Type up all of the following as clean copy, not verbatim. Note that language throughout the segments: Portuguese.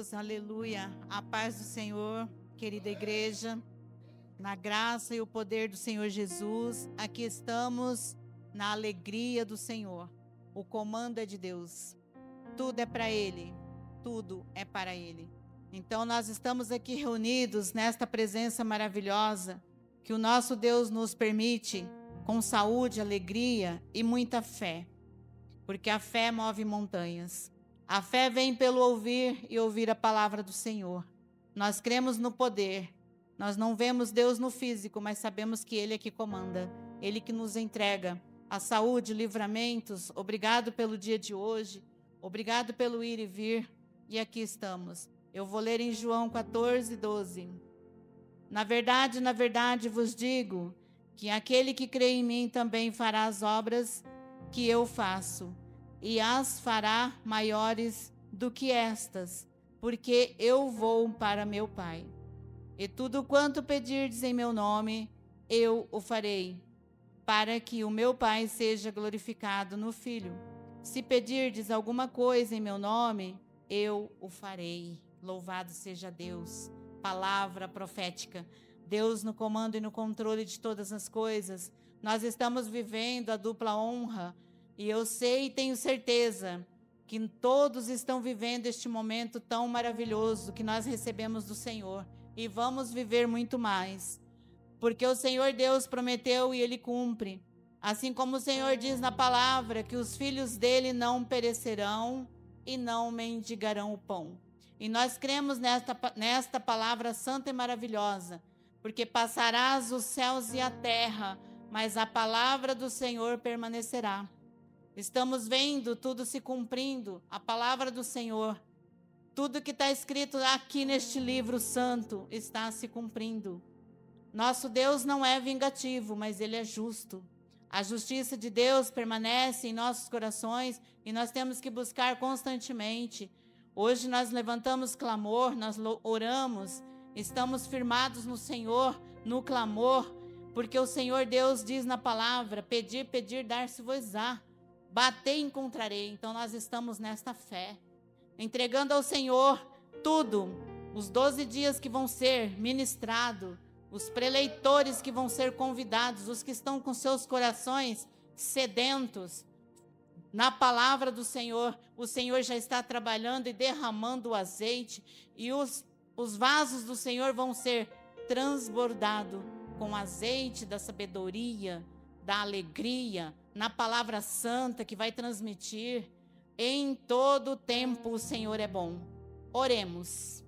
Aleluia, a paz do Senhor, querida igreja, na graça e o poder do Senhor Jesus, aqui estamos na alegria do Senhor. O comando é de Deus, tudo é para Ele, tudo é para Ele. Então nós estamos aqui reunidos nesta presença maravilhosa que o nosso Deus nos permite, com saúde, alegria e muita fé, porque a fé move montanhas. A fé vem pelo ouvir e ouvir a palavra do Senhor. Nós cremos no poder. Nós não vemos Deus no físico, mas sabemos que Ele é que comanda. Ele que nos entrega a saúde, livramentos. Obrigado pelo dia de hoje. Obrigado pelo ir e vir. E aqui estamos. Eu vou ler em João 14, 12. Na verdade vos digo que aquele que crê em mim também fará as obras que eu faço, e as fará maiores do que estas, porque eu vou para meu Pai. E tudo quanto pedirdes em meu nome, eu o farei, para que o meu Pai seja glorificado no Filho. Se pedirdes alguma coisa em meu nome, eu o farei. Louvado seja Deus. Palavra profética. Deus no comando e no controle de todas as coisas. Nós estamos vivendo a dupla honra. E eu sei e tenho certeza que todos estão vivendo este momento tão maravilhoso que nós recebemos do Senhor. E vamos viver muito mais. Porque o Senhor Deus prometeu e Ele cumpre. Assim como o Senhor diz na palavra que os filhos dele não perecerão e não mendigarão o pão. E nós cremos nesta palavra santa e maravilhosa. Porque passarás os céus e a terra, mas a palavra do Senhor permanecerá. Estamos vendo tudo se cumprindo, a palavra do Senhor. Tudo que está escrito aqui neste livro santo está se cumprindo. Nosso Deus não é vingativo, mas Ele é justo. A justiça de Deus permanece em nossos corações e nós temos que buscar constantemente. Hoje nós levantamos clamor, nós oramos, estamos firmados no Senhor, no clamor, porque o Senhor Deus diz na palavra: pedir, pedir, dar-se-vos-á. Bater, encontrarei. Então nós estamos nesta fé, entregando ao Senhor tudo, os 12 dias que vão ser ministrados, os preleitores que vão ser convidados, os que estão com seus corações sedentos na palavra do Senhor. O Senhor já está trabalhando e derramando o azeite, e os vasos do Senhor vão ser transbordados com azeite da sabedoria, da alegria, na palavra santa que vai transmitir. Em todo tempo o Senhor é bom. Oremos.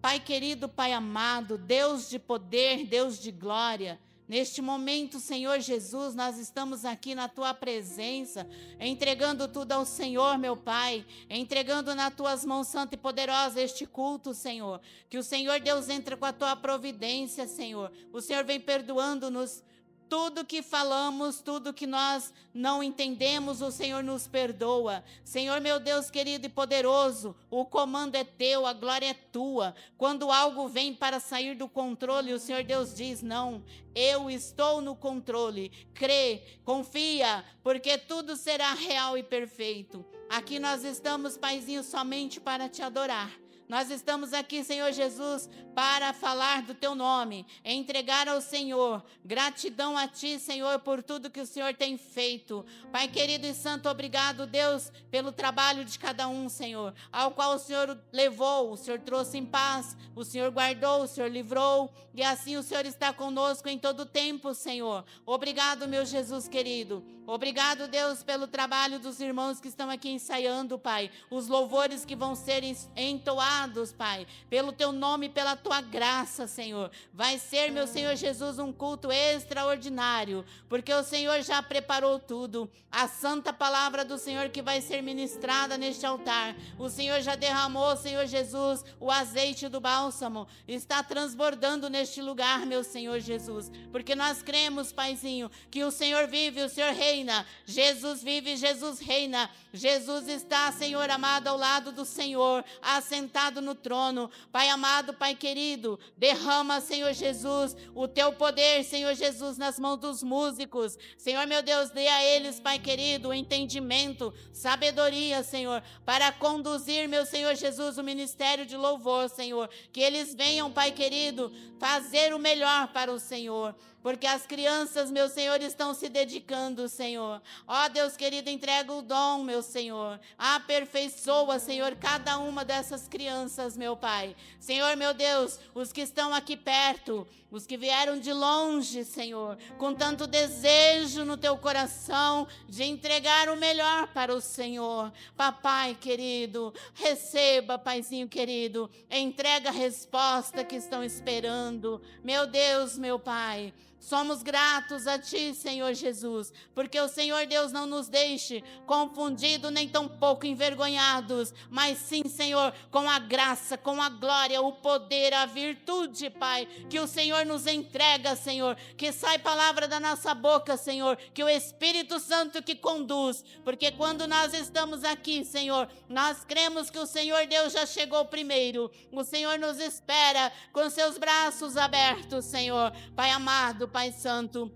Pai querido, Pai amado, Deus de poder, Deus de glória, neste momento, Senhor Jesus, nós estamos aqui na Tua presença, entregando tudo ao Senhor, meu Pai, entregando nas Tuas mãos santa e poderosa este culto, Senhor. Que o Senhor Deus entre com a Tua providência, Senhor. O Senhor vem perdoando-nos. Tudo que falamos, tudo que nós não entendemos, o Senhor nos perdoa. Senhor, meu Deus querido e poderoso, o comando é teu, a glória é tua. Quando algo vem para sair do controle, o Senhor Deus diz: não, eu estou no controle. Crê, confia, porque tudo será real e perfeito. Aqui nós estamos, Paizinho, somente para te adorar. Nós estamos aqui, Senhor Jesus, para falar do Teu nome, entregar ao Senhor, gratidão a Ti, Senhor, por tudo que o Senhor tem feito. Pai querido e santo, obrigado, Deus, pelo trabalho de cada um, Senhor, ao qual o Senhor levou, o Senhor trouxe em paz, o Senhor guardou, o Senhor livrou, e assim o Senhor está conosco em todo o tempo, Senhor. Obrigado, meu Jesus querido. Obrigado, Deus, pelo trabalho dos irmãos que estão aqui ensaiando, Pai, os louvores que vão ser entoados, Pai, pelo Teu nome e pela Tua graça, Senhor. Vai ser, meu Senhor Jesus, um culto extraordinário, porque o Senhor já preparou tudo. A santa palavra do Senhor que vai ser ministrada neste altar, o Senhor já derramou, Senhor Jesus, o azeite do bálsamo, está transbordando neste lugar, meu Senhor Jesus, porque nós cremos, Paizinho, que o Senhor vive, o Senhor reina. Jesus vive, Jesus reina. Jesus está, Senhor amado, ao lado do Senhor, assentado sentado no trono. Pai amado, Pai querido, derrama, Senhor Jesus, o teu poder, Senhor Jesus, nas mãos dos músicos. Senhor, meu Deus, dê a eles, Pai querido, entendimento, sabedoria, Senhor, para conduzir, meu Senhor Jesus, o ministério de louvor, Senhor. Que eles venham, Pai querido, fazer o melhor para o Senhor. Porque as crianças, meu Senhor, estão se dedicando, Senhor. Ó Deus querido, entrega o dom, meu Senhor. Aperfeiçoa, Senhor, cada uma dessas crianças, meu Pai. Senhor, meu Deus, os que estão aqui perto, os que vieram de longe, Senhor, com tanto desejo no teu coração de entregar o melhor para o Senhor. Papai querido, receba, Paizinho querido, entrega a resposta que estão esperando. Meu Deus, meu Pai, somos gratos a Ti, Senhor Jesus, porque o Senhor Deus não nos deixe confundidos nem tampouco envergonhados, mas sim, Senhor, com a graça, com a glória, o poder, a virtude, Pai, que o Senhor nos entrega, Senhor, que sai palavra da nossa boca, Senhor, que o Espírito Santo que conduz, porque quando nós estamos aqui, Senhor, nós cremos que o Senhor Deus já chegou primeiro, o Senhor nos espera com seus braços abertos, Senhor. Pai amado, Pai Santo,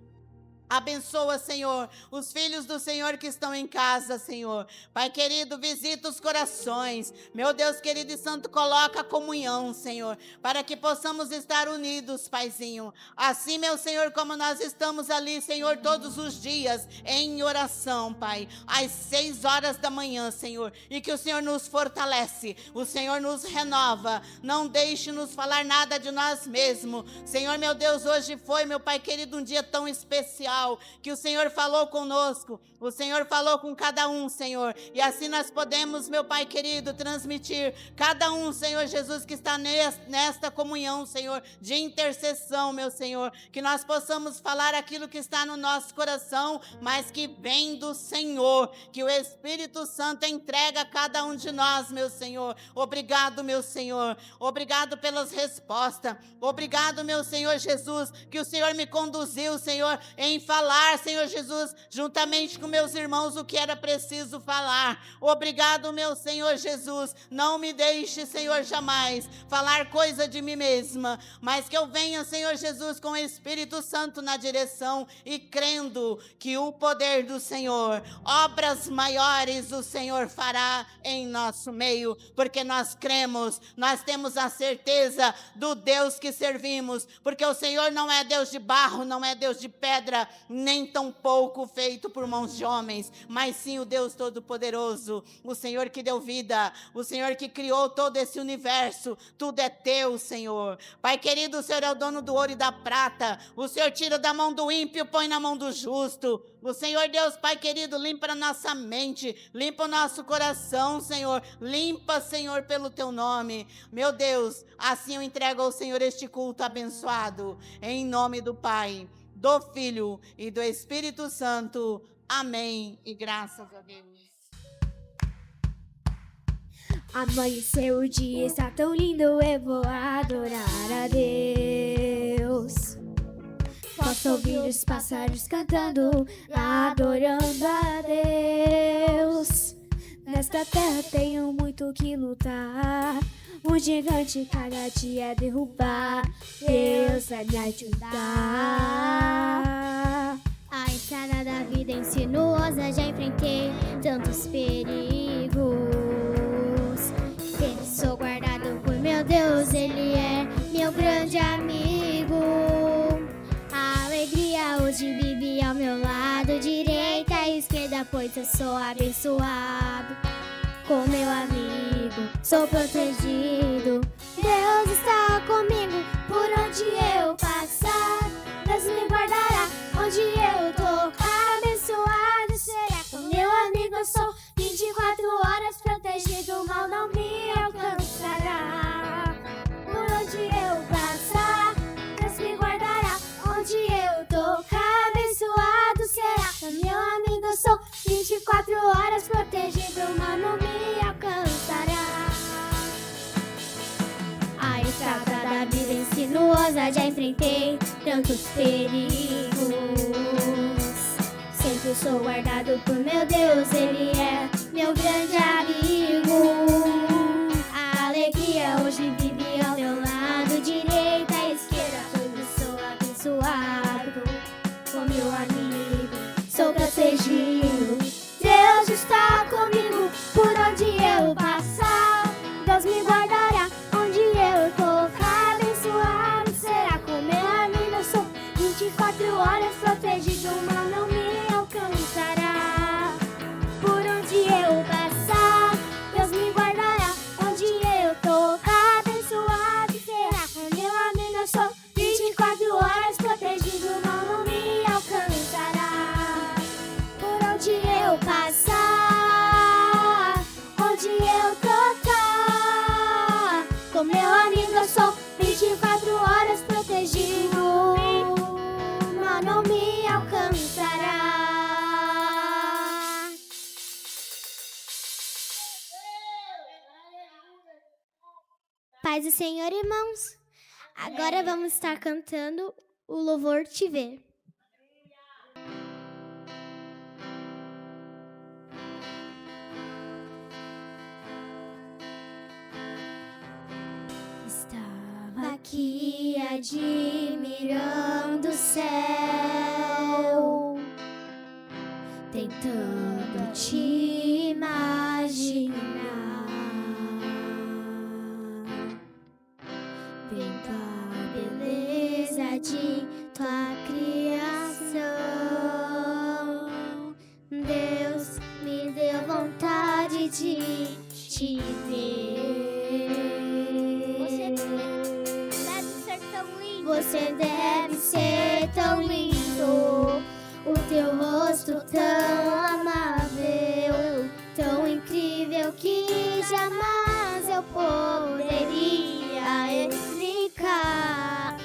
abençoa, Senhor, os filhos do Senhor que estão em casa, Senhor. Pai querido, visita os corações. Meu Deus querido e santo, coloca a comunhão, Senhor, para que possamos estar unidos, Paizinho. Assim, meu Senhor, como nós estamos ali, Senhor, todos os dias em oração, Pai, às 6 horas da manhã, Senhor, e que o Senhor nos fortalece, o Senhor nos renova. Não deixe-nos falar nada de nós mesmos. Senhor, meu Deus, hoje foi, meu Pai querido, um dia tão especial, que o Senhor falou conosco, o Senhor falou com cada um, Senhor, e assim nós podemos, meu Pai querido, transmitir cada um, Senhor Jesus, que está nesta comunhão, Senhor, de intercessão, meu Senhor, que nós possamos falar aquilo que está no nosso coração, mas que vem do Senhor, que o Espírito Santo entrega a cada um de nós, meu Senhor. Obrigado, meu Senhor, obrigado pelas respostas, obrigado, meu Senhor Jesus, que o Senhor me conduziu, Senhor, em falar, Senhor Jesus, juntamente com meus irmãos, o que era preciso falar. Obrigado, meu Senhor Jesus. Não me deixe, Senhor, jamais falar coisa de mim mesma, mas que eu venha, Senhor Jesus, com o Espírito Santo na direção e crendo que o poder do Senhor, obras maiores o Senhor fará em nosso meio, porque nós cremos, nós temos a certeza do Deus que servimos, porque o Senhor não é Deus de barro, não é Deus de pedra, nem tampouco feito por mãos de homens, mas sim o Deus Todo-Poderoso, o Senhor que deu vida, o Senhor que criou todo esse universo. Tudo é teu, Senhor. Pai querido, o Senhor é o dono do ouro e da prata, o Senhor tira da mão do ímpio e põe na mão do justo. O Senhor Deus, Pai querido, limpa a nossa mente, limpa o nosso coração, Senhor, limpa, Senhor, pelo teu nome. Meu Deus, assim eu entrego ao Senhor este culto abençoado, em nome do Pai, do Filho e do Espírito Santo. Amém. E graças a Deus. Amanheceu o dia, está tão lindo, eu vou adorar a Deus. Posso ouvir os pássaros cantando, adorando a Deus. Nesta terra tenho muito que lutar, um gigante cada dia derrubar. Deus vai me ajudar. A estrada da vida é sinuosa, já enfrentei tantos perigos. Eu sou guardado por meu Deus, Ele é meu grande amigo. A alegria hoje vive ao meu lado, direita e esquerda, pois eu sou abençoado. Com meu amigo, sou protegido. Deus está comigo por onde eu passar. Deus me guardará onde eu tocar. Abençoado será com meu amigo eu sou. 24 horas protegido, o mal não me alcançará. Por onde eu passar, Deus me guardará onde eu tocar. Abençoado será com meu amigo eu sou. 24 horas protegido, o mal não me alcançará. A estrada da vida é sinuosa, já enfrentei tantos perigos. Sempre sou guardado por meu Deus, Ele é meu grande amigo. A alegria Paz do Senhor, irmãos. Agora vamos estar cantando o louvor Te Ver. Estava aqui admirando o céu, tentando te imaginar, vendo a beleza de tua criação. Deus me deu vontade de te ver. Você deve ser tão lindo. O teu rosto tão amável, tão incrível que jamais eu poderia explicar.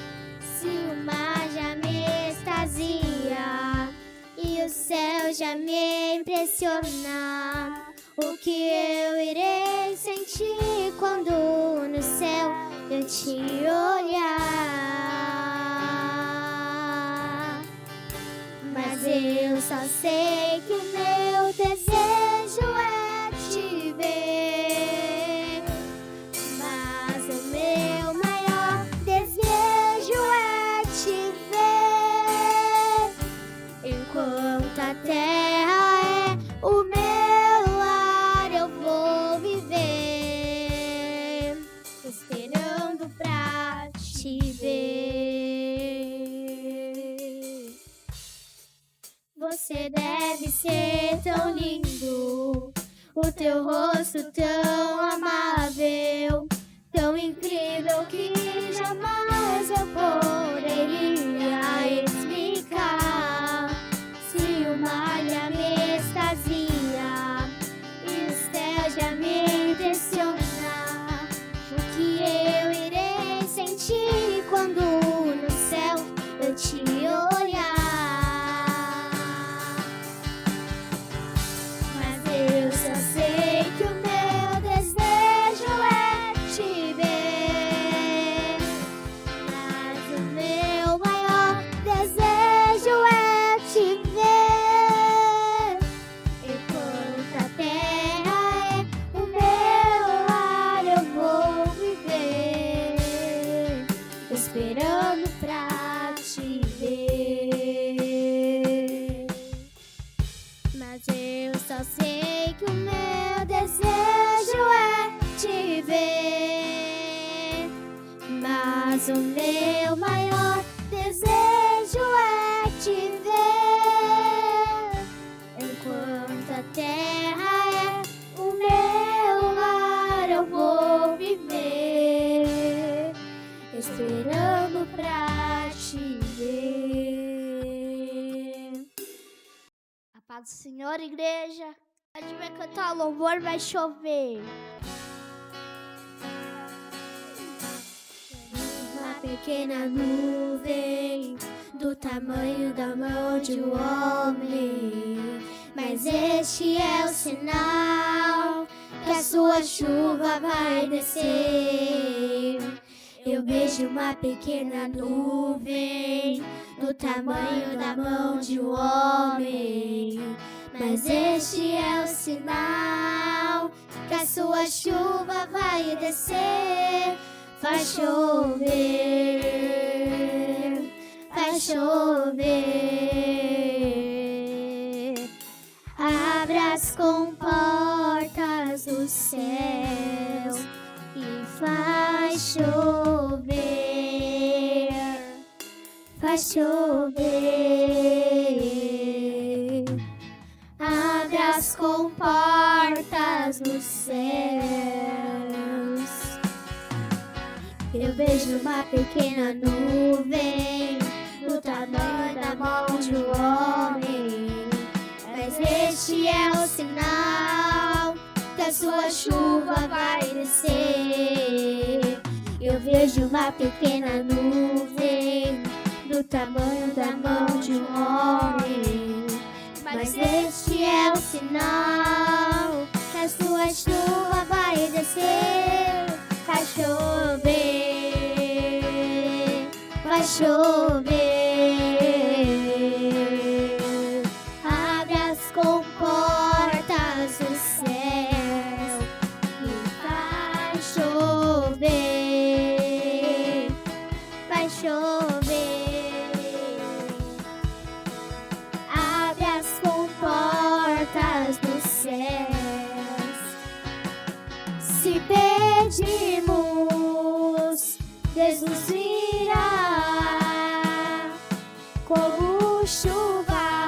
Se o mar já me extasia e o céu já me impressiona, o que eu irei sentir quando no céu eu te olhar? Mas eu só sei que o meu desejo é te ver. Mas o meu maior desejo é te ver. Enquanto a terra é o meu lar, eu vou viver esperando pra te ver. Você deve ser tão lindo, o teu rosto tão amável, tão incrível que jamais eu poderia explicar. Se o mar já me extasia e o céu já me impressiona, o que eu irei sentir quando no céu eu te olhar? Eu só sei que o meu desejo é te ver. Mas o meu maior desejo é te ver. Enquanto a terra é o meu lar, eu vou viver esperando pra te ver. Mas eu só sei que o meu desejo é te ver. Mas o meu maior desejo é te ver. Enquanto a terra é o meu lar, eu vou viver esperando pra te ver. A paz do Senhor, igreja. A gente vai cantar louvor, vai chover. Uma pequena nuvem do tamanho da mão de um homem, mas este é o sinal que a sua chuva vai descer. Eu vejo uma pequena nuvem do tamanho da mão de um homem, mas este é o sinal que a sua chuva vai descer. Vai chover, vai chover. Abra as comportas dos céus e vai chover, vai chover. Abra as comportas dos céus. Eu vejo uma pequena nuvem do tamanho da mão de um homem, mas este é o sinal que a sua chuva vai descer. Eu vejo uma pequena nuvem do tamanho da mão de um homem, mas este é o sinal que a sua chuva vai descer. Vai chover, vai chover. Abre as comportas do céu e vai chover. Vai chover. Abre as comportas dos céus. Se pedimos, Deus nos virá como chuva,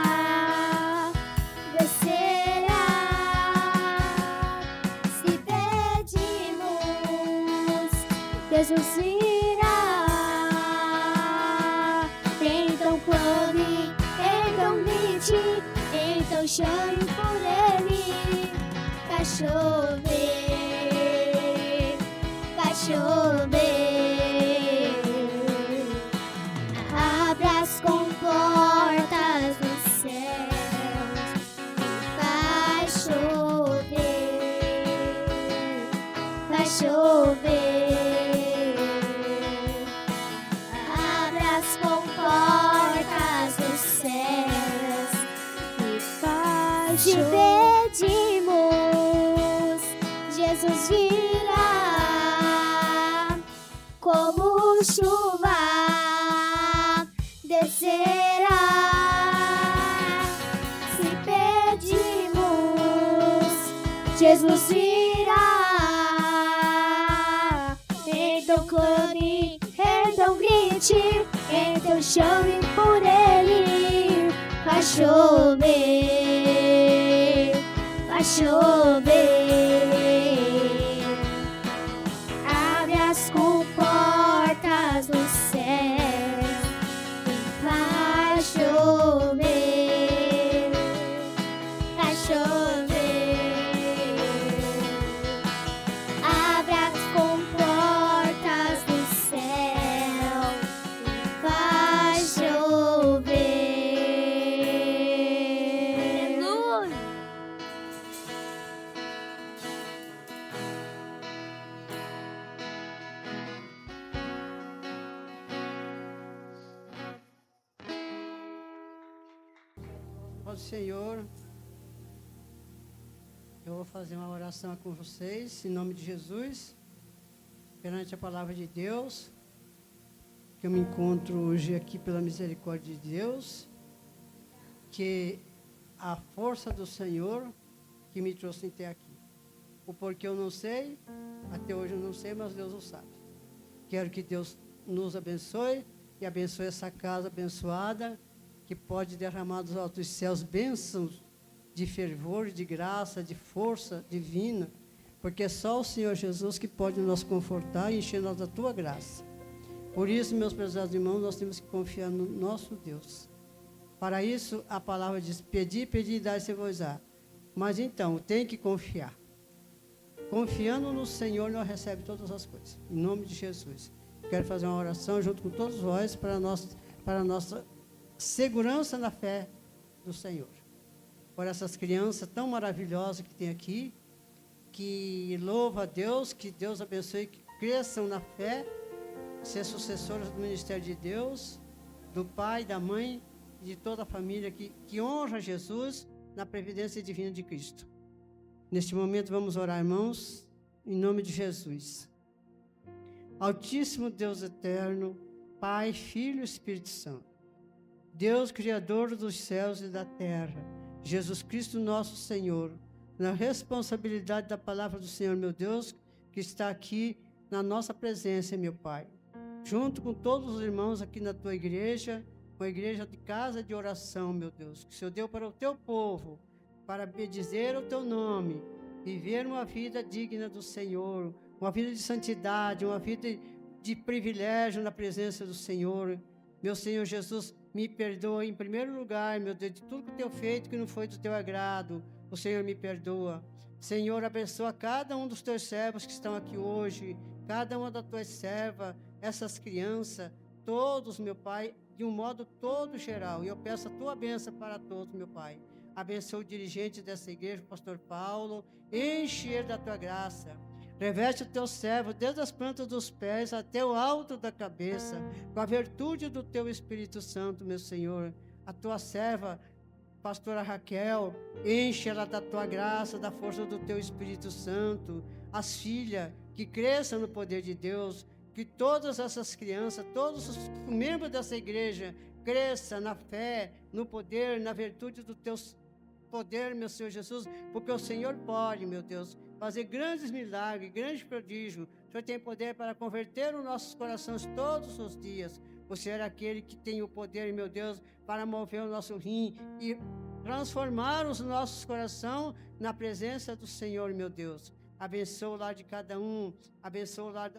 descerá. Se pedimos, Deus nos virá. Então clame, então grite, então chame por Ele. Vai chover, vai chover. Abre as comportas dos céus e vai chover, vai chover. Abre as comportas dos céus e vai chover. Te pedimos, Jesus virá como chuva, descerá. Se pedimos, Jesus virá. Então clame, então grite, então chame por Ele. Vai chover, vai chover. Abre as comportas dos céus e vai chover, vai chover. Abre as comportas do céu e vai chover. Aleluia. Ó Senhor, eu vou fazer uma oração com vocês, em nome de Jesus, perante a palavra de Deus, que eu me encontro hoje aqui pela misericórdia de Deus, que a força do Senhor que me trouxe até aqui. O porquê eu não sei, até hoje eu não sei, mas Deus o sabe. Quero que Deus nos abençoe e abençoe essa casa abençoada, que pode derramar dos altos céus bênçãos de fervor, de graça, de força divina, porque é só o Senhor Jesus que pode nos confortar e encher-nos da tua graça. Por isso, meus prezados irmãos, nós temos que confiar no nosso Deus. Para isso, a palavra diz: pedi, pedi e dai-se-vos-á. Mas então, tem que confiar. Confiando no Senhor, nós recebemos todas as coisas. Em nome de Jesus. Quero fazer uma oração junto com todos vós para a nossa segurança na fé do Senhor. Por essas crianças tão maravilhosas que tem aqui, que louva a Deus, que Deus abençoe, que cresçam na fé, ser sucessoras do ministério de Deus, do pai, da mãe, de toda a família que honra Jesus na previdência divina de Cristo. Neste momento vamos orar, irmãos, em nome de Jesus. Altíssimo Deus eterno, Pai, Filho e Espírito Santo, Deus Criador dos céus e da terra, Jesus Cristo nosso Senhor, na responsabilidade da palavra do Senhor, meu Deus, que está aqui na nossa presença, meu Pai, junto com todos os irmãos aqui na tua igreja, uma igreja de casa de oração, meu Deus, que o Senhor deu para o teu povo, para bendizer o teu nome, viver uma vida digna do Senhor, uma vida de santidade, uma vida de privilégio na presença do Senhor. Meu Senhor Jesus, me perdoa em primeiro lugar, meu Deus, de tudo que eu tenho feito que não foi do teu agrado. O Senhor me perdoa. Senhor, abençoa cada um dos teus servos que estão aqui hoje, cada uma das tuas servas, essas crianças, todos, meu Pai, de um modo todo geral. E eu peço a tua bênção para todos, meu Pai. Abençoa o dirigente dessa igreja, o pastor Paulo, enche ele da tua graça. Reveste o teu servo desde as plantas dos pés até o alto da cabeça, com a virtude do teu Espírito Santo, meu Senhor. A tua serva, pastora Raquel, enche ela da tua graça, da força do teu Espírito Santo. As filhas, que cresçam no poder de Deus, que todas essas crianças, todos os membros dessa igreja, cresçam na fé, no poder, na virtude do teu poder, meu Senhor Jesus, porque o Senhor pode, meu Deus, fazer grandes milagres, grandes prodígios. O Senhor tem poder para converter os nossos corações todos os dias. O Senhor é aquele que tem o poder, meu Deus, para mover o nosso rim e transformar os nossos corações na presença do Senhor, meu Deus. Abençoa o lar de cada um, abençoa o lar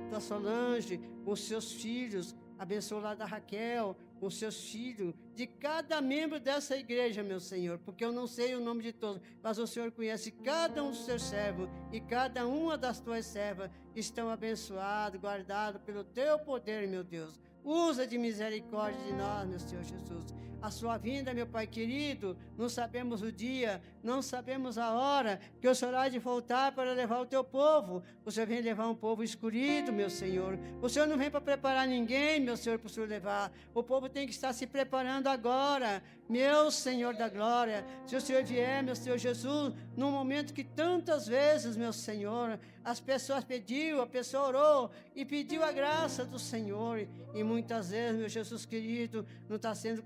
da Solange, os seus filhos, abençoa o lar da Raquel, os seus filhos, de cada membro dessa igreja, meu Senhor, porque eu não sei o nome de todos, mas o Senhor conhece cada um dos seus servos, e cada uma das tuas servas estão abençoados, guardados pelo teu poder, meu Deus. Usa de misericórdia de nós, meu Senhor Jesus. A sua vinda, meu Pai querido, não sabemos o dia, não sabemos a hora que o Senhor há de voltar para levar o teu povo. O Senhor vem levar um povo escolhido, meu Senhor. O Senhor não vem para preparar ninguém, meu Senhor, para o Senhor levar. O povo tem que estar se preparando agora, meu Senhor da glória. Se o Senhor vier, meu Senhor Jesus, num momento que tantas vezes, meu Senhor, as pessoas pediu, a pessoa orou e pediu a graça do Senhor. E muitas vezes, meu Jesus querido, não está sendo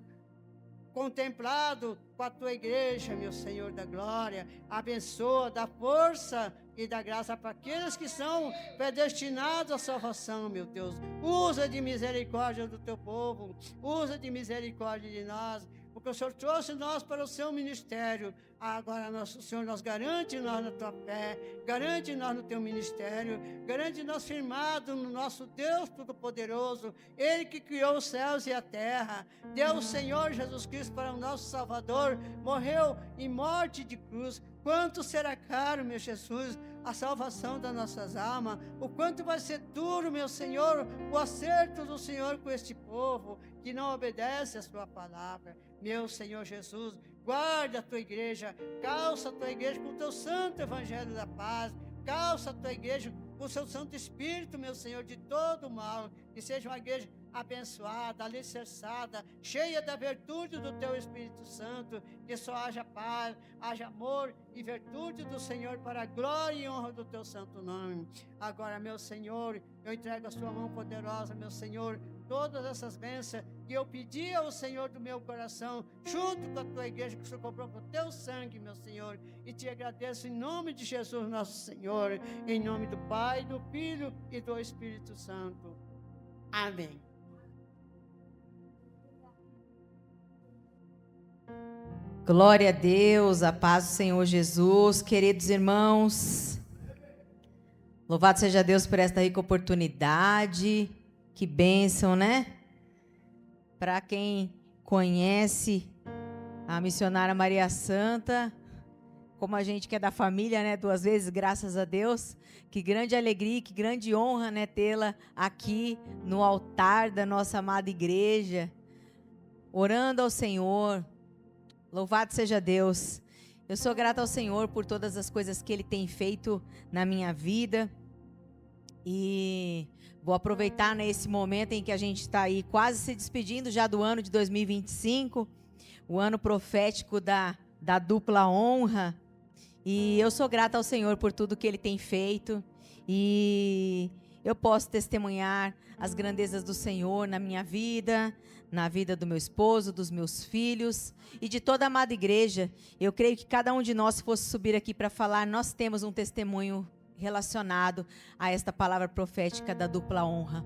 contemplado com a tua igreja, meu Senhor da glória. Abençoa, dá força e dá graça para aqueles que são predestinados à salvação, meu Deus. Usa de misericórdia do teu povo, usa de misericórdia de nós, porque o Senhor trouxe nós para o seu ministério. Agora, o Senhor nos garante nós na tua fé, garante nós no teu ministério, garante nós firmado no nosso Deus Todo-Poderoso, Ele que criou os céus e a terra, deu o Senhor Jesus Cristo para o nosso Salvador, morreu em morte de cruz. Quanto será caro, meu Jesus, a salvação das nossas almas, o quanto vai ser duro, meu Senhor, o acerto do Senhor com este povo que não obedece a sua palavra. Meu Senhor Jesus, guarda a tua igreja, calça a tua igreja com o teu santo evangelho da paz, calça a tua igreja com o seu Santo Espírito, meu Senhor, de todo o mal, que seja uma igreja abençoada, alicerçada, cheia da virtude do teu Espírito Santo, que só haja paz, haja amor e virtude do Senhor para a glória e honra do teu santo nome. Agora, meu Senhor, eu entrego a sua mão poderosa, meu Senhor, todas essas bênçãos que eu pedi ao Senhor do meu coração, junto com a tua igreja que o Senhor comprou com o teu sangue, meu Senhor, e te agradeço em nome de Jesus, nosso Senhor, em nome do Pai, do Filho e do Espírito Santo. Amém. Glória a Deus, a paz do Senhor Jesus, queridos irmãos, louvado seja Deus por esta rica oportunidade, que bênção, né? Para quem conhece a missionária Maria Santa, como a gente que é da família, né, 2 vezes, graças a Deus, que grande alegria, que grande honra, né, tê-la aqui no altar da nossa amada igreja, orando ao Senhor. Louvado seja Deus. Eu sou grata ao Senhor por todas as coisas que Ele tem feito na minha vida. E vou aproveitar nesse momento em que a gente está aí quase se despedindo já do ano de 2025, o ano profético da dupla honra. E eu sou grata ao Senhor por tudo que Ele tem feito. E eu posso testemunhar as grandezas do Senhor na minha vida, na vida do meu esposo, dos meus filhos e de toda a amada igreja. Eu creio que cada um de nós, se fosse subir aqui para falar, nós temos um testemunho relacionado a esta palavra profética da dupla honra.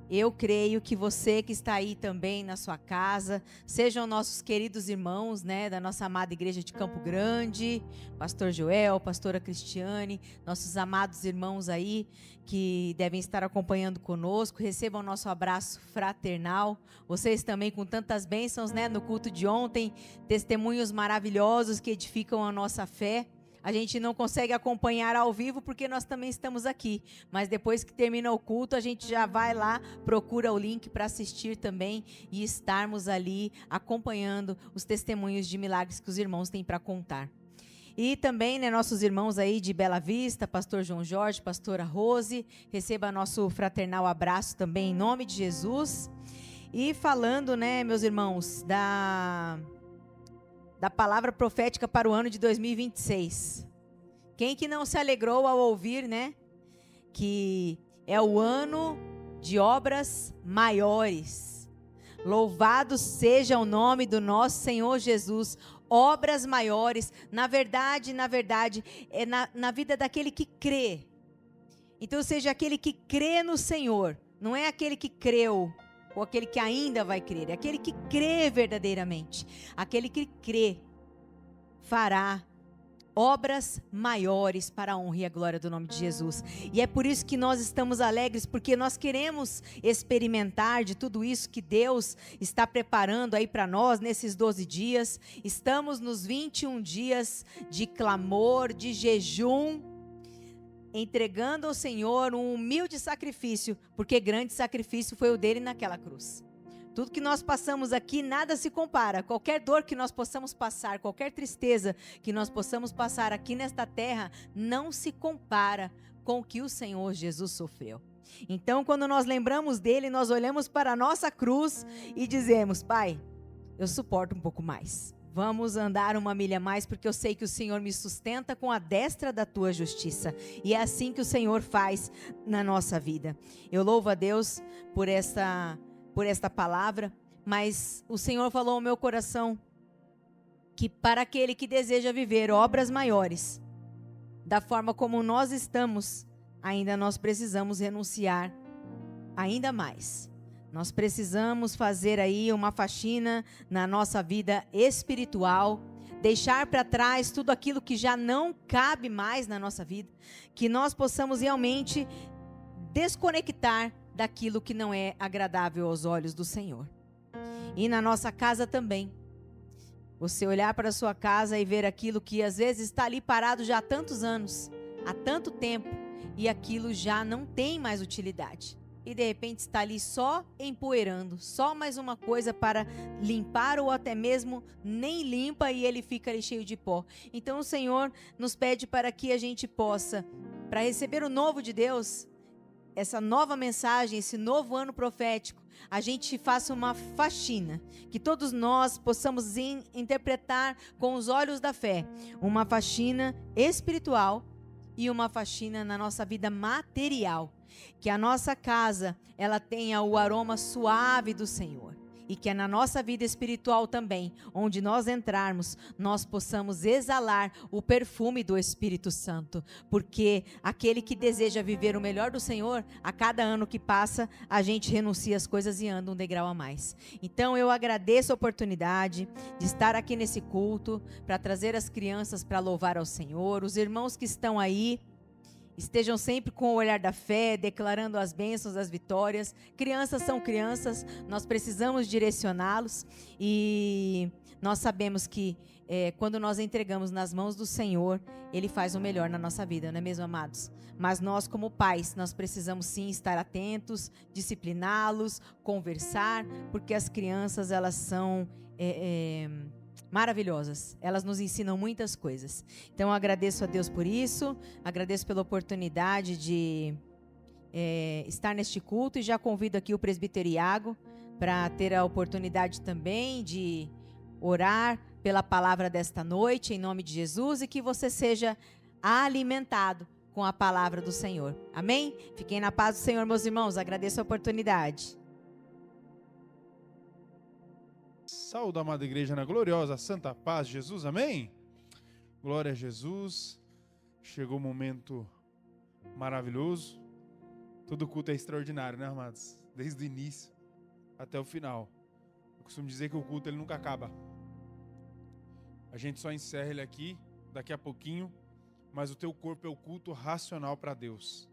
Eu creio que você que está aí também na sua casa, sejam nossos queridos irmãos, né, da nossa amada igreja de Campo Grande, pastor Joel, pastora Cristiane, nossos amados irmãos aí que devem estar acompanhando conosco, recebam nosso abraço fraternal. Vocês também com tantas bênçãos, né, no culto de ontem, testemunhos maravilhosos que edificam a nossa fé. A gente não consegue acompanhar ao vivo porque nós também estamos aqui. Mas depois que termina o culto, a gente já vai lá, procura o link para assistir também e estarmos ali acompanhando os testemunhos de milagres que os irmãos têm para contar. E também, né, nossos irmãos aí de Bela Vista, pastor João Jorge, pastora Rose, receba nosso fraternal abraço também em nome de Jesus. E falando, né, meus irmãos, da palavra profética para o ano de 2026. Quem que não se alegrou ao ouvir, né, que é o ano de obras maiores. Louvado seja o nome do nosso Senhor Jesus. Obras maiores, na verdade, é na vida daquele que crê. Então, seja aquele que crê no Senhor, não é aquele que creu, ou aquele que ainda vai crer, é aquele que crê verdadeiramente. Aquele que crê fará obras maiores para a honra e a glória do nome de Jesus. E é por isso que nós estamos alegres, porque nós queremos experimentar de tudo isso que Deus está preparando aí para nós nesses 12 dias. Estamos nos 21 dias de clamor, de jejum, entregando ao Senhor um humilde sacrifício, porque grande sacrifício foi o dele naquela cruz. Tudo que nós passamos aqui, nada se compara. Qualquer dor que nós possamos passar, qualquer tristeza que nós possamos passar aqui nesta terra, não se compara com o que o Senhor Jesus sofreu. Então, quando nós lembramos dele, nós olhamos para a nossa cruz e dizemos: Pai, eu suporto um pouco mais. Vamos andar uma milha a mais, porque eu sei que o Senhor me sustenta com a destra da tua justiça. E é assim que o Senhor faz na nossa vida. Eu louvo a Deus por esta palavra, mas o Senhor falou ao meu coração que para aquele que deseja viver obras maiores, da forma como nós estamos, ainda nós precisamos renunciar ainda mais. Nós precisamos fazer aí uma faxina na nossa vida espiritual, deixar para trás tudo aquilo que já não cabe mais na nossa vida, que nós possamos realmente desconectar daquilo que não é agradável aos olhos do Senhor. E na nossa casa também. Você olhar para a sua casa e ver aquilo que às vezes está ali parado já há tantos anos, há tanto tempo, e aquilo já não tem mais utilidade. E de repente está ali só empoeirando, só mais uma coisa para limpar, ou até mesmo nem limpa e ele fica ali cheio de pó. Então o Senhor nos pede para que a gente possa, para receber o novo de Deus, essa nova mensagem, esse novo ano profético, a gente faça uma faxina, que todos nós possamos interpretar com os olhos da fé, uma faxina espiritual e uma faxina na nossa vida material, que a nossa casa, ela tenha o aroma suave do Senhor, e que é na nossa vida espiritual também, onde nós entrarmos, nós possamos exalar o perfume do Espírito Santo, porque aquele que deseja viver o melhor do Senhor, a cada ano que passa, a gente renuncia as coisas e anda um degrau a mais. Então eu agradeço a oportunidade de estar aqui nesse culto, para trazer as crianças para louvar ao Senhor, os irmãos que estão aí, estejam sempre com o olhar da fé, declarando as bênçãos, as vitórias. Crianças são crianças, nós precisamos direcioná-los, e nós sabemos que quando nós entregamos nas mãos do Senhor, Ele faz o melhor na nossa vida, não é mesmo, amados? Mas nós, como pais, nós precisamos sim estar atentos, discipliná-los, conversar, porque as crianças, elas são maravilhosas, elas nos ensinam muitas coisas. Então eu agradeço a Deus por isso, agradeço pela oportunidade de estar neste culto, e já convido aqui o presbítero Iago para ter a oportunidade também de orar pela palavra desta noite, em nome de Jesus, e que você seja alimentado com a palavra do Senhor. Amém? Fiquem na paz do Senhor, meus irmãos, agradeço a oportunidade. Saúde, amada igreja, na gloriosa santa paz de Jesus, amém? Glória a Jesus. Chegou um momento maravilhoso. Todo culto é extraordinário, né, amados? Desde o início até o final. Eu costumo dizer que o culto ele nunca acaba. A gente só encerra ele aqui daqui a pouquinho, mas o teu corpo é o culto racional para Deus.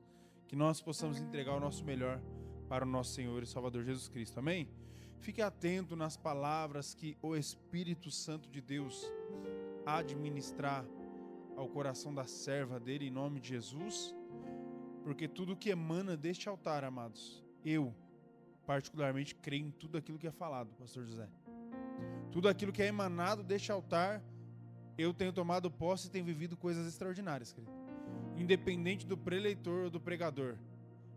Que nós possamos entregar o nosso melhor para o nosso Senhor e Salvador Jesus Cristo, amém? Fique atento nas palavras que o Espírito Santo de Deus há de ministrar ao coração da serva dele, em nome de Jesus, porque tudo que emana deste altar, amados, eu particularmente creio em tudo aquilo que é falado, pastor José. Tudo aquilo que é emanado deste altar, eu tenho tomado posse e tenho vivido coisas extraordinárias, querido. Independente do preleitor ou do pregador.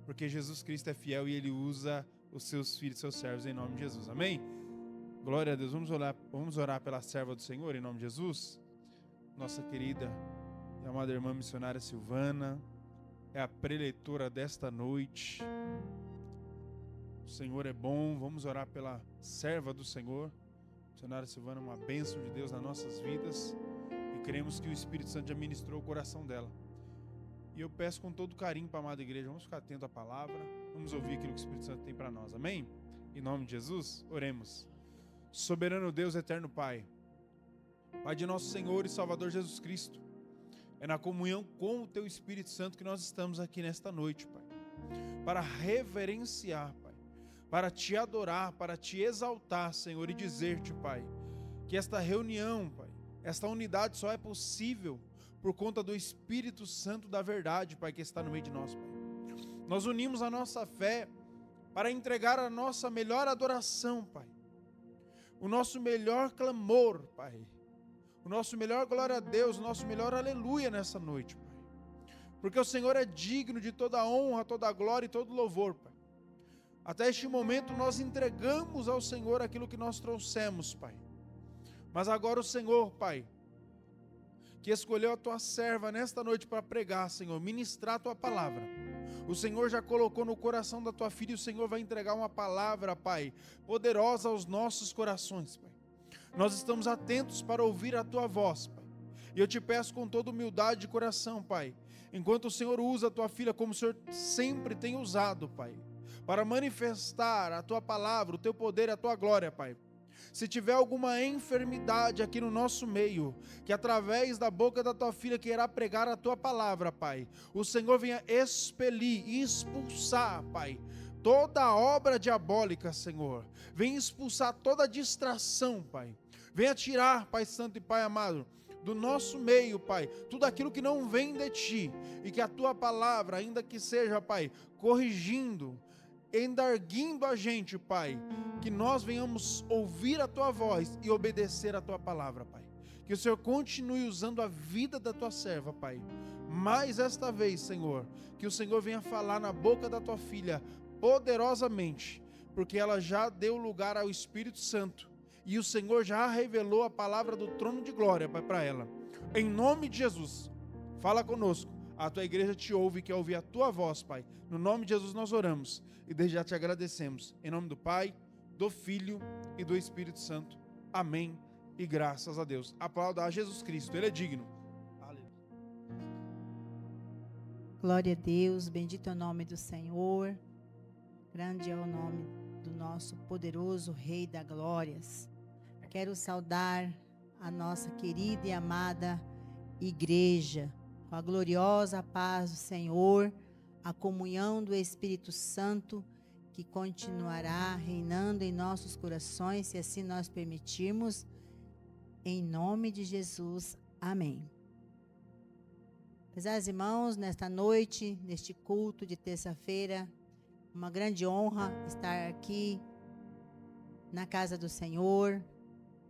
Porque Jesus Cristo é fiel e Ele usa os seus filhos, seus servos, em nome de Jesus. Amém? Glória a Deus. Vamos orar pela serva do Senhor, em nome de Jesus. Nossa querida e amada irmã missionária Silvana é a preleitora desta noite. O Senhor é bom. Vamos orar pela serva do Senhor. Missionária Silvana é uma bênção de Deus nas nossas vidas e cremos que o Espírito Santo já ministrou o coração dela. E eu peço com todo carinho para a amada igreja, vamos ficar atento à palavra, vamos ouvir aquilo que o Espírito Santo tem para nós, amém? Em nome de Jesus, oremos. Soberano Deus, eterno Pai, Pai de nosso Senhor e Salvador Jesus Cristo, é na comunhão com o Teu Espírito Santo que nós estamos aqui nesta noite, Pai, para reverenciar, Pai, para Te adorar, para Te exaltar, Senhor, e dizer-Te, Pai, que esta reunião, Pai, esta unidade só é possível por conta do Espírito Santo da verdade, Pai, que está no meio de nós, Pai. Nós unimos a nossa fé para entregar a nossa melhor adoração, Pai. O nosso melhor clamor, Pai. O nosso melhor glória a Deus, o nosso melhor aleluia nessa noite, Pai. Porque o Senhor é digno de toda a honra, toda a glória e todo louvor, Pai. Até este momento nós entregamos ao Senhor aquilo que nós trouxemos, Pai. Mas agora o Senhor, Pai, que escolheu a Tua serva nesta noite para pregar, Senhor, ministrar a Tua palavra. O Senhor já colocou no coração da Tua filha e o Senhor vai entregar uma palavra, Pai, poderosa aos nossos corações, Pai. Nós estamos atentos para ouvir a Tua voz, Pai. E eu Te peço com toda humildade de coração, Pai, enquanto o Senhor usa a Tua filha como o Senhor sempre tem usado, Pai, para manifestar a Tua palavra, o Teu poder e a Tua glória, Pai. Se tiver alguma enfermidade aqui no nosso meio, que através da boca da Tua filha que irá pregar a Tua palavra, Pai, o Senhor venha expelir e expulsar, Pai, toda obra diabólica, Senhor. Venha expulsar toda distração, Pai. Venha tirar, Pai Santo e Pai amado, do nosso meio, Pai, tudo aquilo que não vem de Ti, e que a Tua palavra, ainda que seja, Pai, corrigindo, endarguindo a gente, Pai, que nós venhamos ouvir a Tua voz e obedecer a Tua palavra, Pai. Que o Senhor continue usando a vida da Tua serva, Pai. Mais esta vez, Senhor, que o Senhor venha falar na boca da Tua filha poderosamente, porque ela já deu lugar ao Espírito Santo e o Senhor já revelou a palavra do trono de glória, Pai, para ela. Em nome de Jesus, fala conosco. A Tua igreja Te ouve e quer ouvir a Tua voz, Pai. No nome de Jesus nós oramos e desde já Te agradecemos. Em nome do Pai, do Filho e do Espírito Santo. Amém e graças a Deus. Aplauda a Jesus Cristo, Ele é digno. Aleluia. Glória a Deus, bendito é o nome do Senhor. Grande é o nome do nosso poderoso Rei das Glórias. Quero saudar a nossa querida e amada igreja, com a gloriosa paz do Senhor, a comunhão do Espírito Santo, que continuará reinando em nossos corações, se assim nós permitirmos, em nome de Jesus, amém. Meus irmãos, nesta noite, neste culto de terça-feira, uma grande honra estar aqui na casa do Senhor,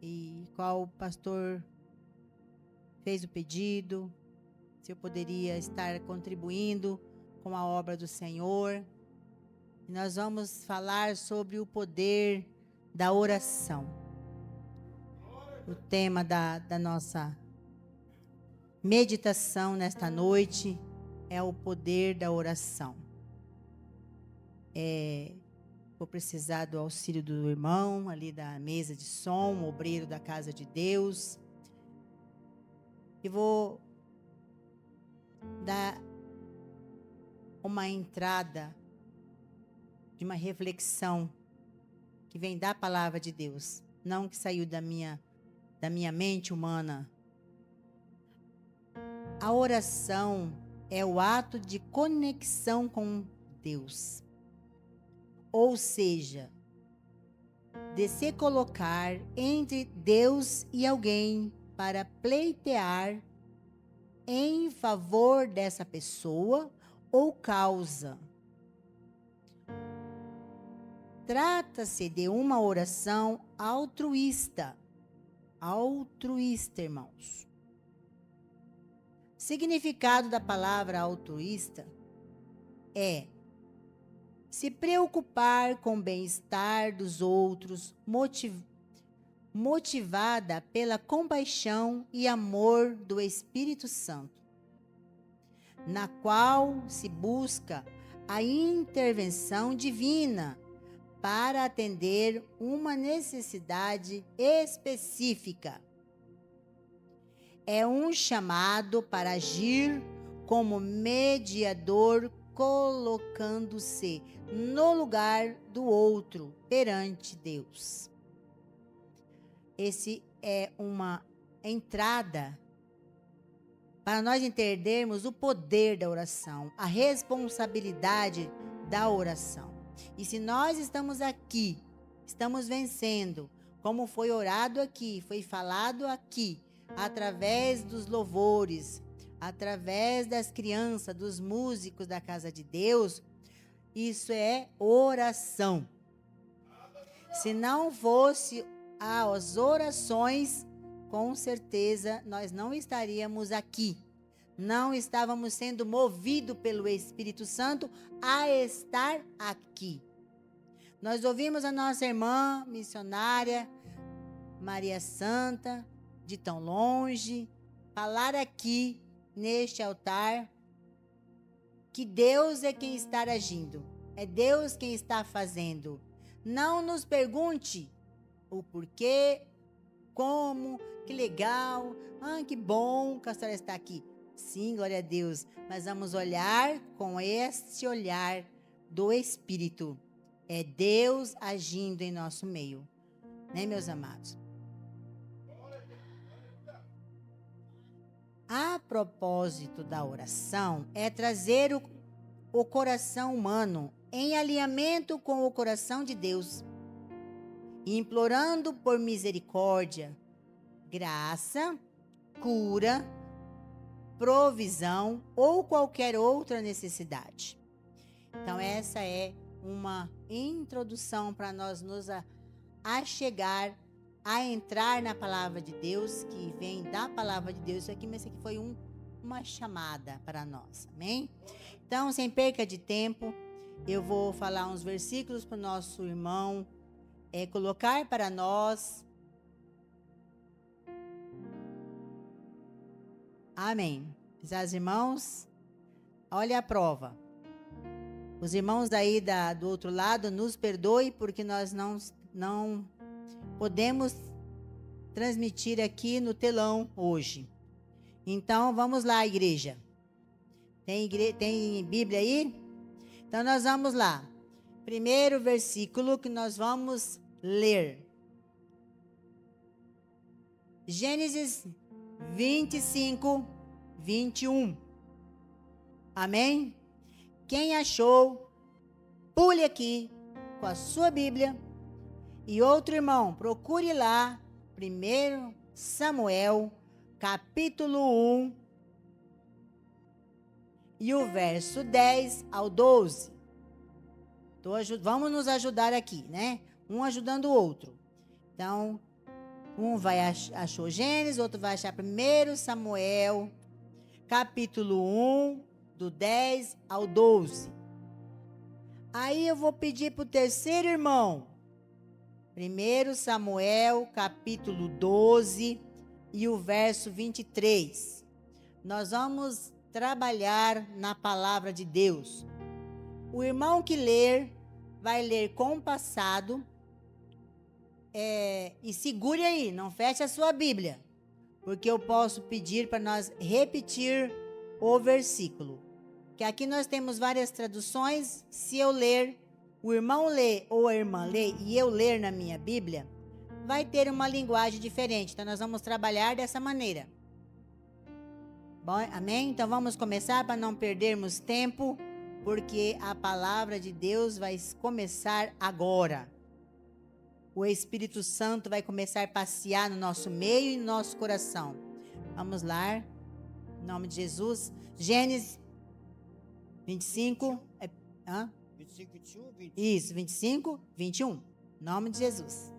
e qual o pastor fez o pedido, se eu poderia estar contribuindo com a obra do Senhor. E nós vamos falar sobre o poder da oração. O tema da nossa meditação nesta noite é o poder da oração. Vou precisar do auxílio do irmão ali da mesa de som, o obreiro da casa de Deus. E vou dar uma entrada de uma reflexão que vem da palavra de Deus, não que saiu da minha mente humana. A oração é o ato de conexão com Deus. Ou seja, de se colocar entre Deus e alguém para pleitear em favor dessa pessoa ou causa. Trata-se de uma oração altruísta. Altruísta, irmãos. Significado da palavra altruísta é se preocupar com o bem-estar dos outros, motivada pela compaixão e amor do Espírito Santo, na qual se busca a intervenção divina para atender uma necessidade específica. É um chamado para agir como mediador, colocando-se no lugar do outro perante Deus. Esse é uma entrada para nós entendermos o poder da oração, a responsabilidade da oração. E se nós estamos aqui, estamos vencendo, como foi orado aqui, foi falado aqui, através dos louvores, através das crianças, dos músicos da casa de Deus, isso é oração. Se não fosse as orações, com certeza nós não estaríamos aqui. Não estávamos sendo movidos pelo Espírito Santo a estar aqui. Nós ouvimos a nossa irmã missionária, Maria Santa, de tão longe, falar aqui, neste altar, que Deus é quem está agindo, é Deus quem está fazendo. Não nos pergunte o porquê, como, que legal, que bom que a senhora está aqui. Sim, glória a Deus, mas vamos olhar com este olhar do Espírito. É Deus agindo em nosso meio, né, meus amados? A propósito da oração é trazer o coração humano em alinhamento com o coração de Deus, implorando por misericórdia, graça, cura, provisão ou qualquer outra necessidade. Então essa é uma introdução para nós nos achegar a entrar na palavra de Deus, que vem da palavra de Deus. Isso aqui, mas isso aqui foi uma chamada para nós, amém? Então, sem perca de tempo, eu vou falar uns versículos para o nosso irmão colocar para nós. Amém. Os irmãos, olha a prova. Os irmãos aí do outro lado, nos perdoe porque nós não podemos transmitir aqui no telão hoje. Então, vamos lá, igreja. Tem Bíblia aí? Então, nós vamos lá. Primeiro versículo que nós vamos ler. Gênesis 25, 21. Amém? Quem achou, pule aqui com a sua Bíblia. E outro irmão, procure lá, 1 Samuel, capítulo 1, e o verso 10 ao 12. Vamos nos ajudar aqui, né? Um ajudando o outro. Então, um achou Gênesis, outro vai achar 1 Samuel, capítulo 1, do 10 ao 12. Aí eu vou pedir para o terceiro irmão, 1 Samuel, capítulo 12 e o verso 23. Nós vamos trabalhar na palavra de Deus. O irmão que ler, vai ler compassado. E segure aí, não feche a sua Bíblia, porque eu posso pedir para nós repetir o versículo. Que aqui nós temos várias traduções. Se eu ler, o irmão lê ou a irmã lê e eu ler na minha Bíblia, vai ter uma linguagem diferente. Então, nós vamos trabalhar dessa maneira. Bom, amém? Então, vamos começar para não perdermos tempo, porque a palavra de Deus vai começar agora. O Espírito Santo vai começar a passear no nosso meio e no nosso coração. Vamos lá, em nome de Jesus. Gênesis 25, 25, 21, 20. Isso, 25, 21. Em nome de Jesus.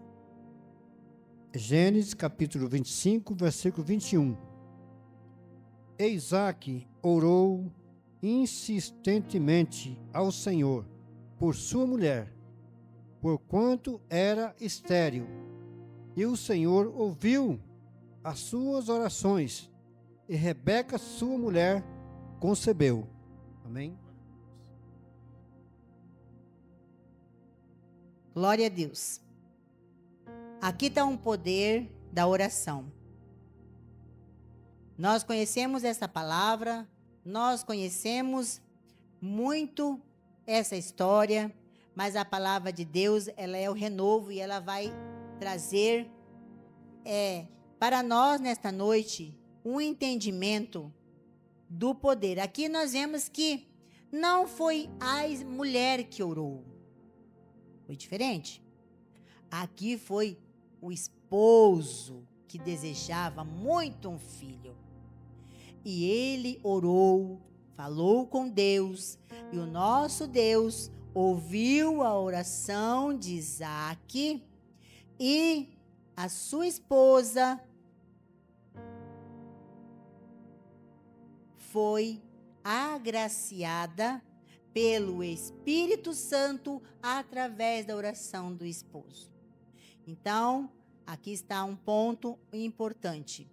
Gênesis capítulo 25, versículo 21. Isaque orou insistentemente ao Senhor por sua mulher, porquanto era estéril. E o Senhor ouviu as suas orações, e Rebeca, sua mulher, concebeu. Amém? Glória a Deus. Aqui está um poder da oração. Nós conhecemos essa palavra, nós conhecemos muito essa história, mas a palavra de Deus, ela é o renovo e ela vai trazer para nós nesta noite um entendimento do poder. Aqui nós vemos que não foi a mulher que orou. Foi diferente. Aqui foi o esposo que desejava muito um filho. E ele orou, falou com Deus, e o nosso Deus ouviu a oração de Isaque, e a sua esposa foi agraciada pelo Espírito Santo através da oração do esposo. Então, aqui está um ponto importante.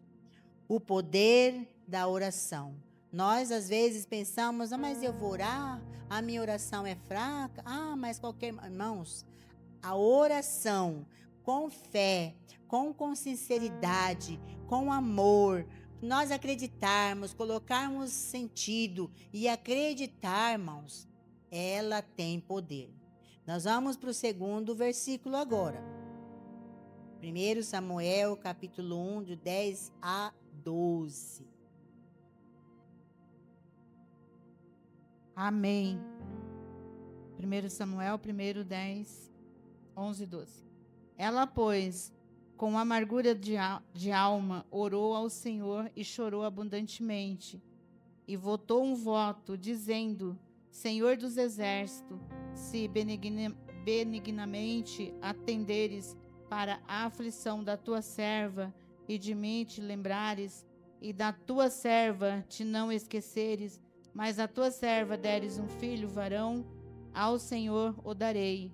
O poder da oração. Nós, às vezes, pensamos, mas eu vou orar, a minha oração é fraca, mas qualquer... Irmãos, a oração com fé, com sinceridade, com amor, nós acreditarmos, colocarmos sentido e acreditarmos, ela tem poder. Nós vamos para o segundo versículo agora. 1 Samuel, capítulo 1, de 10 a 12. Amém. 1 Samuel, 10, 11 e 12. Ela, pois, com amargura de alma, orou ao Senhor e chorou abundantemente. E votou um voto, dizendo: Senhor dos exércitos, se benignamente atenderes para a aflição da tua serva, e de mim te lembrares, e da tua serva te não esqueceres, mas a tua serva deres um filho varão, ao Senhor o darei,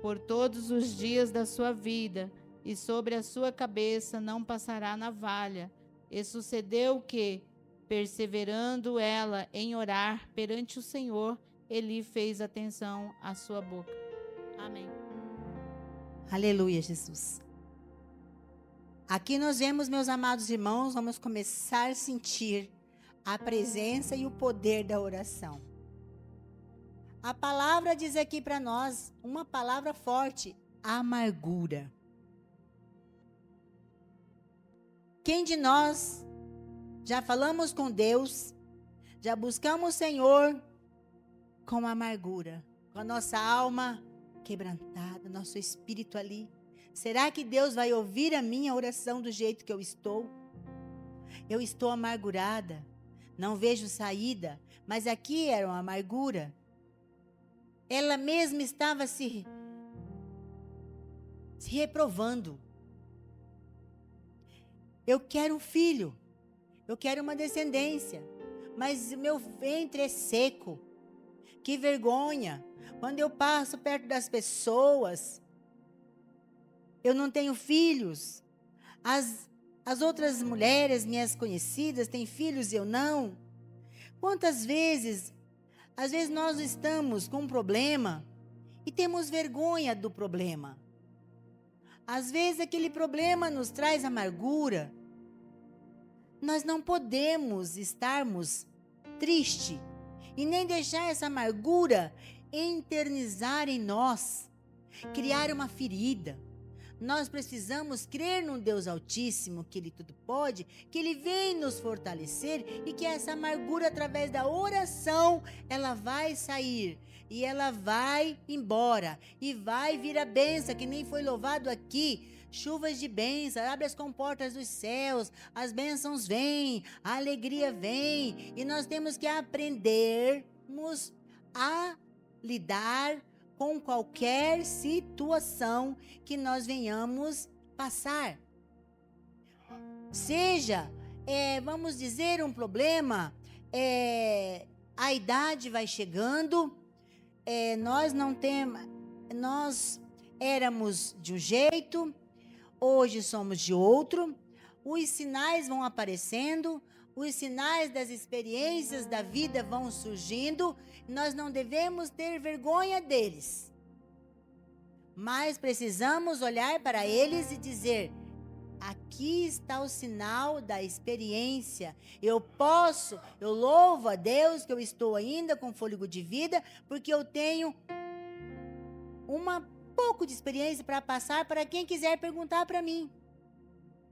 por todos os dias da sua vida, e sobre a sua cabeça não passará navalha. E sucedeu que, perseverando ela em orar perante o Senhor, ele fez atenção à sua boca. Amém. Aleluia, Jesus. Aqui nós vemos, meus amados irmãos, vamos começar a sentir a presença e o poder da oração. A palavra diz aqui para nós, uma palavra forte: amargura. Quem de nós já falamos com Deus, já buscamos o Senhor com amargura, com a nossa alma quebrantada, nosso espírito ali? Será que Deus vai ouvir a minha oração do jeito que eu estou? Eu estou amargurada, não vejo saída, mas aqui era uma amargura. Ela mesma estava se reprovando. Eu quero um filho, eu quero uma descendência, mas meu ventre é seco. Que vergonha! Quando eu passo perto das pessoas, eu não tenho filhos. As outras mulheres, minhas conhecidas, têm filhos e eu não. Quantas vezes, às vezes nós estamos com um problema e temos vergonha do problema. Às vezes aquele problema nos traz amargura. Nós não podemos estarmos tristes e nem deixar essa amargura eternizar em nós, criar uma ferida. Nós precisamos crer no Deus Altíssimo, que Ele tudo pode, que Ele vem nos fortalecer e que essa amargura, através da oração, ela vai sair e ela vai embora e vai vir a bênção, que nem foi louvado aqui. Chuvas de bênção, abre as comportas dos céus, as bênçãos vêm, a alegria vem, e nós temos que aprendermos a lidar com qualquer situação que nós venhamos passar. Seja vamos dizer, um problema, a idade vai chegando, nós éramos de um jeito, hoje somos de outro, os sinais vão aparecendo, os sinais das experiências da vida vão surgindo, nós não devemos ter vergonha deles, mas precisamos olhar para eles e dizer: aqui está o sinal da experiência. Eu louvo a Deus que eu estou ainda com fôlego de vida, porque eu tenho pouco de experiência para passar para quem quiser perguntar para mim.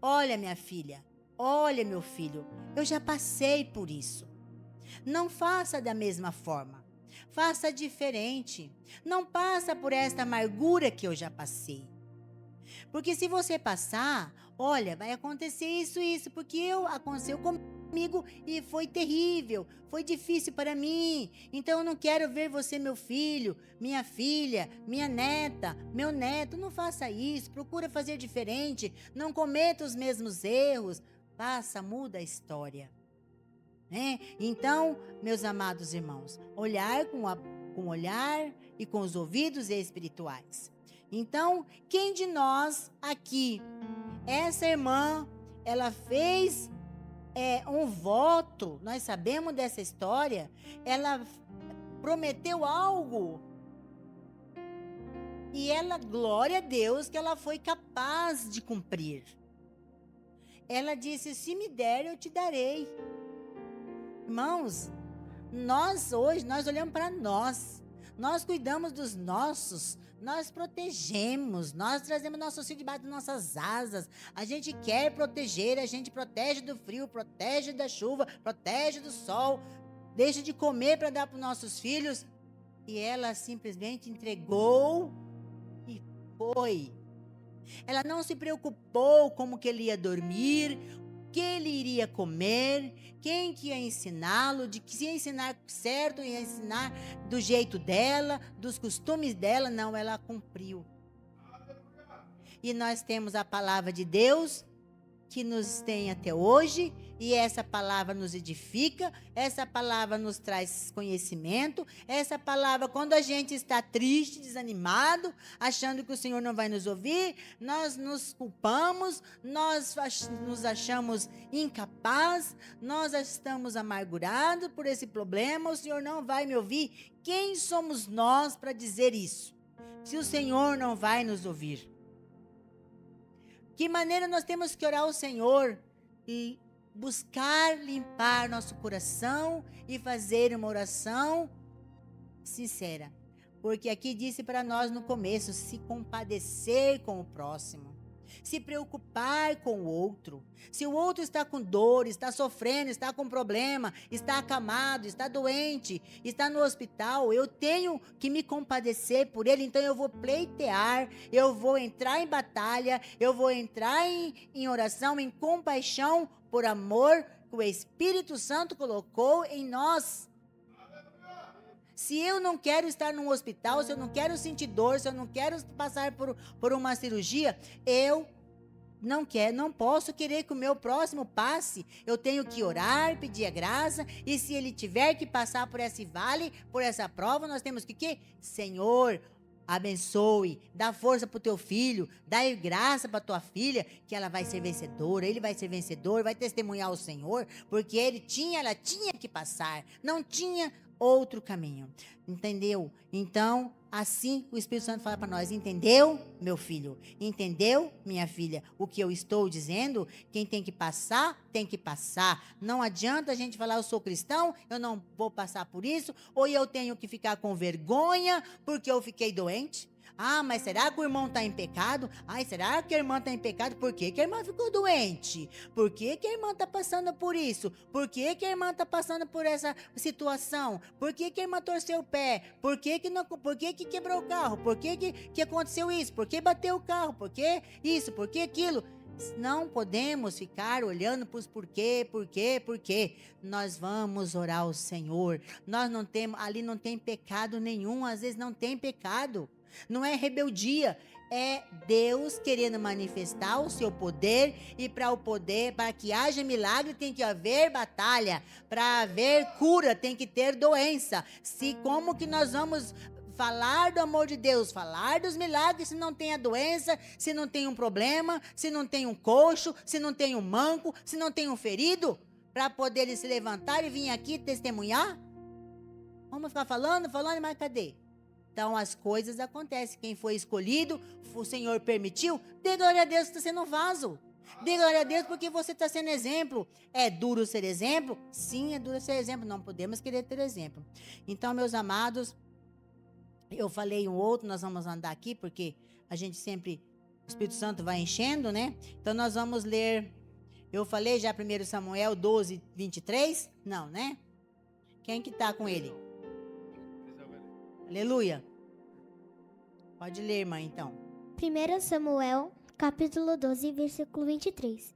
Olha, minha filha, olha, meu filho, eu já passei por isso. Não faça da mesma forma. Faça diferente. Não passa por esta amargura que eu já passei. Porque se você passar, olha, vai acontecer isso, porque aconteceu comigo e foi terrível, foi difícil para mim. Então eu não quero ver você, meu filho, minha filha, minha neta, meu neto. Não faça isso, procura fazer diferente, não cometa os mesmos erros. Muda a história. Então, meus amados irmãos, olhar com o olhar e com os ouvidos espirituais. Então, quem de nós aqui, essa irmã, ela fez um voto, nós sabemos dessa história, ela prometeu algo e ela, glória a Deus, que ela foi capaz de cumprir. Ela disse: se me der, eu te darei. Irmãos, nós olhamos para nós cuidamos dos nossos, nós protegemos, nós trazemos nossos filhos debaixo das nossas asas, a gente quer proteger, a gente protege do frio, protege da chuva, protege do sol, deixa de comer para dar para os nossos filhos, e ela simplesmente entregou e foi. Ela não se preocupou como que ele ia dormir, o que ele iria comer, quem que ia ensiná-lo, de que se ia ensinar certo, ia ensinar do jeito dela, dos costumes dela. Não, ela cumpriu. E nós temos a palavra de Deus que nos tem até hoje, e essa palavra nos edifica, essa palavra nos traz conhecimento, essa palavra, quando a gente está triste, desanimado, achando que o Senhor não vai nos ouvir, nós nos culpamos, nós nos achamos incapazes, nós estamos amargurados por esse problema, o Senhor não vai me ouvir. Quem somos nós para dizer isso? Se o Senhor não vai nos ouvir. Que maneira nós temos que orar ao Senhor e buscar limpar nosso coração e fazer uma oração sincera. Porque aqui disse para nós no começo, se compadecer com o próximo, se preocupar com o outro. Se o outro está com dor, está sofrendo, está com problema, está acamado, está doente, está no hospital, eu tenho que me compadecer por ele, então eu vou pleitear, eu vou entrar em batalha, eu vou entrar em oração, em compaixão, por amor que o Espírito Santo colocou em nós. Se eu não quero estar num hospital, se eu não quero sentir dor, se eu não quero passar por uma cirurgia, eu não posso querer que o meu próximo passe. Eu tenho que orar, pedir a graça, e se ele tiver que passar por esse vale, por essa prova, nós temos que quê? Senhor, abençoe, dá força para o teu filho, dá graça para tua filha, que ela vai ser vencedora, ele vai ser vencedor, vai testemunhar o Senhor, porque ela tinha que passar, não tinha outro caminho, entendeu? Então, assim o Espírito Santo fala para nós: entendeu, meu filho? Entendeu, minha filha? O que eu estou dizendo? Quem tem que passar, tem que passar. Não adianta a gente falar: eu sou cristão, eu não vou passar por isso, ou eu tenho que ficar com vergonha porque eu fiquei doente. Ah, mas será que o irmão está em pecado? Ai, será que a irmã está em pecado? Por que a irmã ficou doente? Por que a irmã está passando por isso? Por que a irmã está passando por essa situação? Por que a irmã torceu o pé? Por que quebrou o carro? Por que aconteceu isso? Por que bateu o carro? Por que isso? Por que aquilo? Não podemos ficar olhando para os porquê. Nós vamos orar ao Senhor. Ali não tem pecado nenhum, às vezes não tem pecado. não é rebeldia, é Deus querendo manifestar o seu poder, e para que haja milagre tem que haver batalha, para haver cura tem que ter doença. Como que nós vamos falar do amor de Deus, falar dos milagres, se não tem a doença, se não tem um problema, se não tem um coxo, se não tem um manco, se não tem um ferido, para poder ele se levantar e vir aqui testemunhar? Vamos ficar falando, mas cadê? Então as coisas acontecem. Quem foi escolhido, o Senhor permitiu, dê glória a Deus que está sendo vaso. Dê glória a Deus porque você está sendo exemplo. É duro ser exemplo? Sim, é duro ser exemplo. Não podemos querer ter exemplo. Então, meus amados, eu falei um outro, nós vamos andar aqui, porque a gente sempre, o Espírito Santo vai enchendo, né? Então nós vamos ler, eu falei já 1 Samuel 12, 23? Não, né? Quem que está com ele? Aleluia. Pode ler, irmã, então. 1 Samuel, capítulo 12, versículo 23.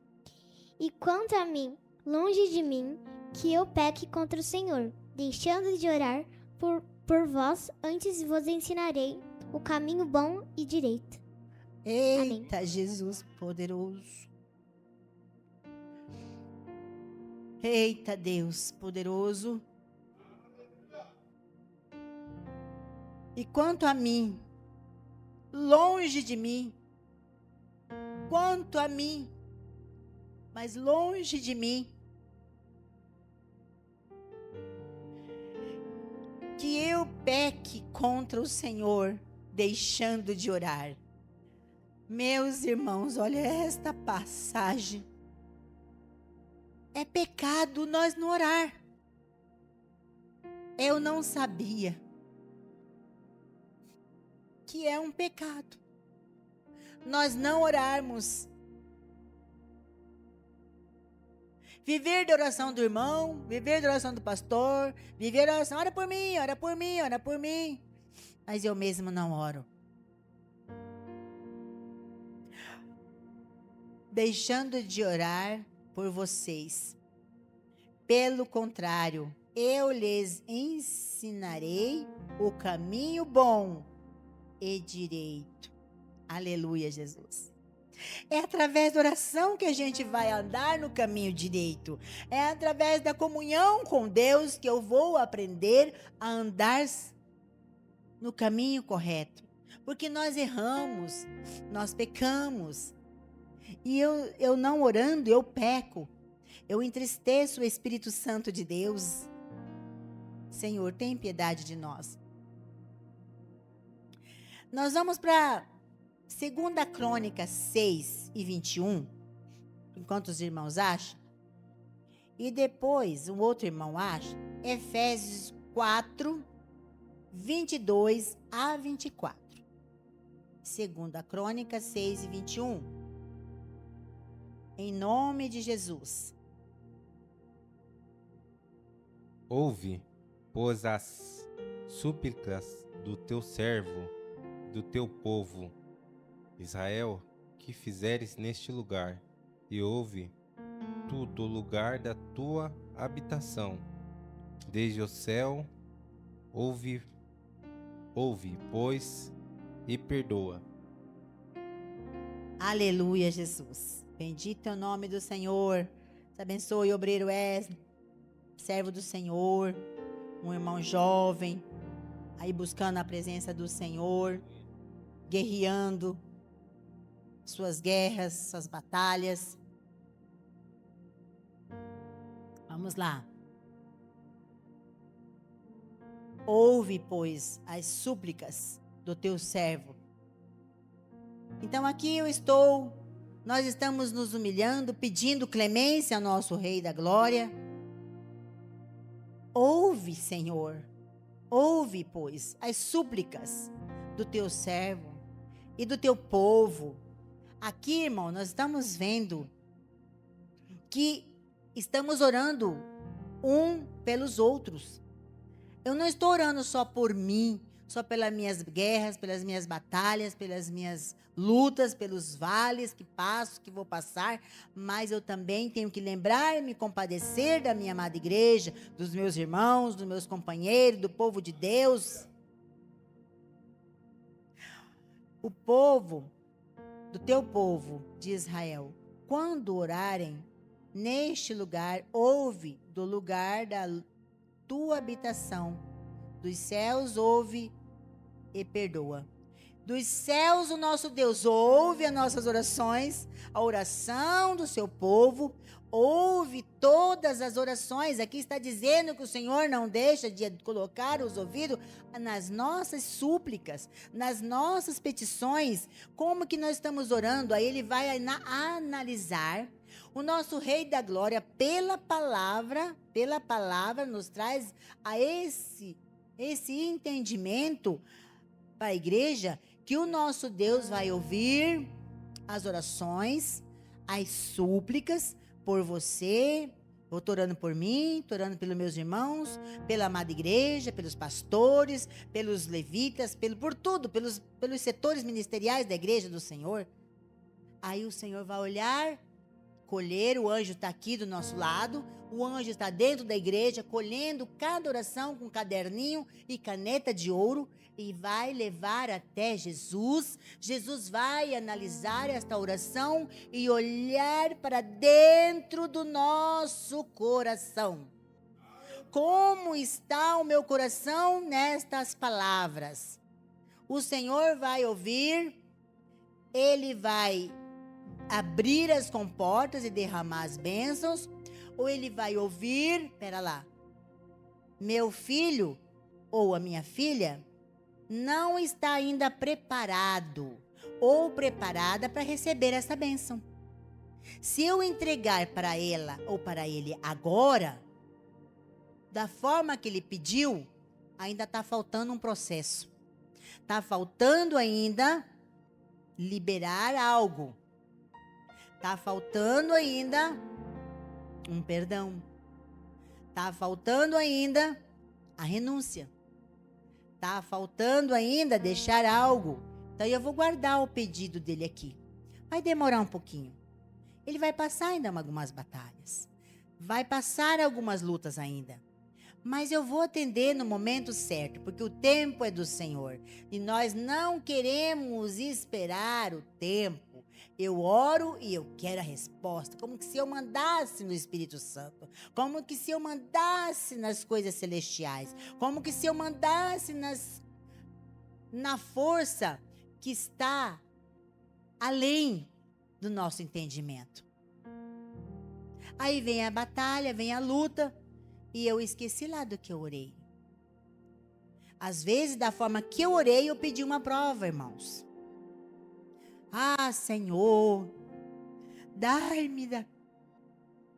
E quanto a mim, longe de mim, que eu peque contra o Senhor, deixando de orar por vós, antes vos ensinarei o caminho bom e direito. Eita, Amém. Jesus poderoso. Eita, Deus poderoso. E quanto a mim, longe de mim, quanto a mim, mas longe de mim, que eu peque contra o Senhor, deixando de orar. Meus irmãos, olha esta passagem. É pecado nós não orar. Eu não sabia que é um pecado nós não orarmos. Viver da oração do irmão, viver da oração do pastor, viver da oração, ora por mim, ora por mim, ora por mim. Mas eu mesmo não oro. Deixando de orar por vocês. Pelo contrário, eu lhes ensinarei o caminho bom e direito. Aleluia, Jesus. É através da oração que a gente vai andar no caminho direito. É através da comunhão com Deus que eu vou aprender a andar no caminho correto. Porque nós erramos, nós pecamos. E eu não orando, eu peco. Eu entristeço o Espírito Santo de Deus. Senhor, tem piedade de nós. Nós vamos para 2 Crônicas 6 e 21, enquanto os irmãos acham. E depois, um outro irmão acha, Efésios 4, 22 a 24. 2 Crônicas 6 e 21. Em nome de Jesus. Ouve, pois, as súplicas do teu servo, do teu povo, Israel, que fizeres neste lugar, e ouve tu do lugar da tua habitação, desde o céu, ouve, pois, e perdoa. Aleluia, Jesus. Bendito é o nome do Senhor. Te abençoe, obreiro Wesley, servo do Senhor, um irmão jovem, aí buscando a presença do Senhor, guerreando suas guerras, suas batalhas. Vamos lá. Ouve, pois, as súplicas do teu servo. Então aqui nós estamos nos humilhando, pedindo clemência ao nosso Rei da Glória. Ouve, Senhor, ouve, pois, as súplicas do teu servo e do teu povo. Aqui, irmão, nós estamos vendo que estamos orando um pelos outros. Eu não estou orando só por mim, só pelas minhas guerras, pelas minhas batalhas, pelas minhas lutas, pelos vales que passo, que vou passar, mas eu também tenho que lembrar e me compadecer da minha amada igreja, dos meus irmãos, dos meus companheiros, do povo de Deus. o povo, do teu povo de Israel, quando orarem neste lugar, ouve do lugar da tua habitação, dos céus ouve e perdoa. Dos céus o nosso Deus ouve as nossas orações, a oração do seu povo, ouve todas as orações. Aqui está dizendo que o Senhor não deixa de colocar os ouvidos nas nossas súplicas, nas nossas petições. Como que nós estamos orando? Aí ele vai analisar. O nosso Rei da Glória, pela palavra nos traz a esse entendimento para a igreja, que o nosso Deus vai ouvir as orações, as súplicas por você. Eu estou orando por mim, estou orando pelos meus irmãos, pela amada igreja, pelos pastores, pelos levitas, por tudo, pelos setores ministeriais da igreja do Senhor. Aí o Senhor vai olhar, colher, o anjo está aqui do nosso lado, o anjo está dentro da igreja, colhendo cada oração com caderninho e caneta de ouro, e vai levar até Jesus. Jesus vai analisar esta oração e olhar para dentro do nosso coração. Como está o meu coração nestas palavras? O Senhor vai ouvir, ele vai abrir as comportas e derramar as bênçãos, ou ele vai ouvir, pera lá, meu filho ou a minha filha não está ainda preparado ou preparada para receber essa bênção. Se eu entregar para ela ou para ele agora, da forma que ele pediu, ainda está faltando um processo. Está faltando ainda liberar algo. Está faltando ainda um perdão. Está faltando ainda a renúncia. Está faltando ainda deixar algo. Então eu vou guardar o pedido dele aqui. Vai demorar um pouquinho. Ele vai passar ainda algumas batalhas. Vai passar algumas lutas ainda. Mas eu vou atender no momento certo, porque o tempo é do Senhor. E nós não queremos esperar o tempo. Eu oro e eu quero a resposta. Como que se eu mandasse no Espírito Santo. Como que se eu mandasse nas coisas celestiais. Como que se eu mandasse na força que está além do nosso entendimento. Aí vem a batalha, vem a luta. E eu esqueci lá do que eu orei. Às vezes, da forma que eu orei, eu pedi uma prova, irmãos. Ah, Senhor, dai-me da...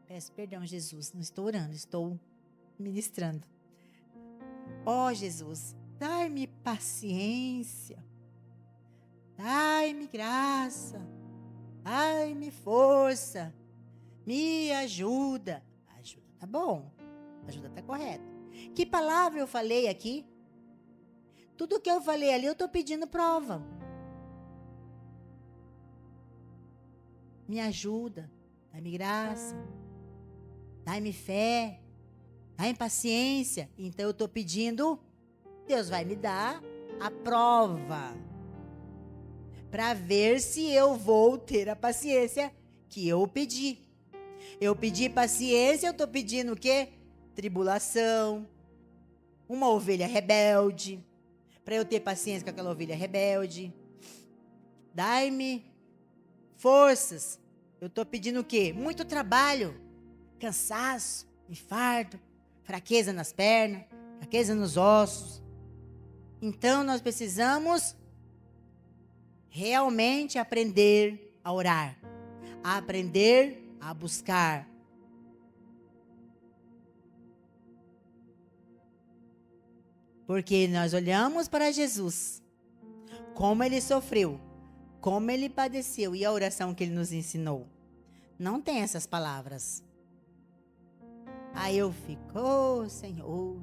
Peço perdão, Jesus, não estou orando, estou ministrando. Ó, Jesus, dai-me paciência, dai-me graça, dai-me força, me ajuda. Ajuda tá bom, ajuda tá correta. Que palavra eu falei aqui? Tudo que eu falei ali, eu estou pedindo prova. Me ajuda, dai-me graça, dai-me fé, dai-me paciência. Então eu estou pedindo, Deus vai me dar a prova para ver se eu vou ter a paciência que eu pedi. Eu pedi paciência, eu estou pedindo o quê? Tribulação, uma ovelha rebelde, para eu ter paciência com aquela ovelha rebelde. Dai-me forças. Eu estou pedindo o quê? Muito trabalho, cansaço, infarto, fraqueza nas pernas, fraqueza nos ossos. Então nós precisamos realmente aprender a orar, a aprender a buscar. Porque nós olhamos para Jesus, como ele sofreu, como ele padeceu e a oração que ele nos ensinou. Não tem essas palavras. Aí eu fico, oh Senhor,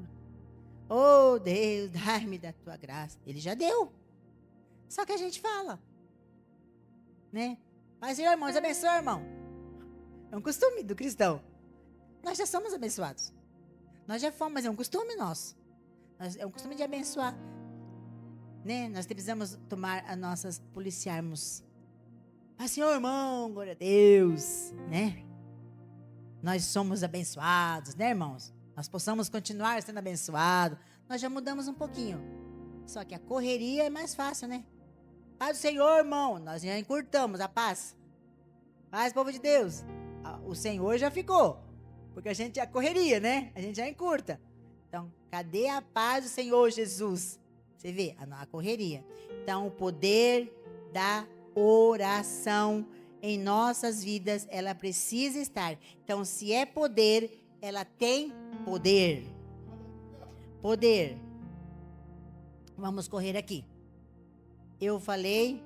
oh Deus, dai-me da tua graça. Ele já deu. Só que a gente fala, né? Mas, irmãos, abençoa, irmão. É um costume do cristão. Nós já somos abençoados. Nós já fomos, mas é um costume nosso. É um costume de abençoar. né? Nós precisamos tomar as nossas, policiarmos. Ah, Senhor, irmão, glória a Deus, né? Nós somos abençoados, né, irmãos? Nós possamos continuar sendo abençoados. Nós já mudamos um pouquinho. Só que a correria é mais fácil, né? Paz do Senhor, irmão. Nós já encurtamos a paz. Paz, povo de Deus. O Senhor já ficou. Porque a gente já correria, né? A gente já encurta. Então, cadê a paz do Senhor Jesus? Você vê, a correria. Então, o poder da oração em nossas vidas, ela precisa estar. Então, se é poder, ela tem poder. Poder. Vamos correr aqui. Eu falei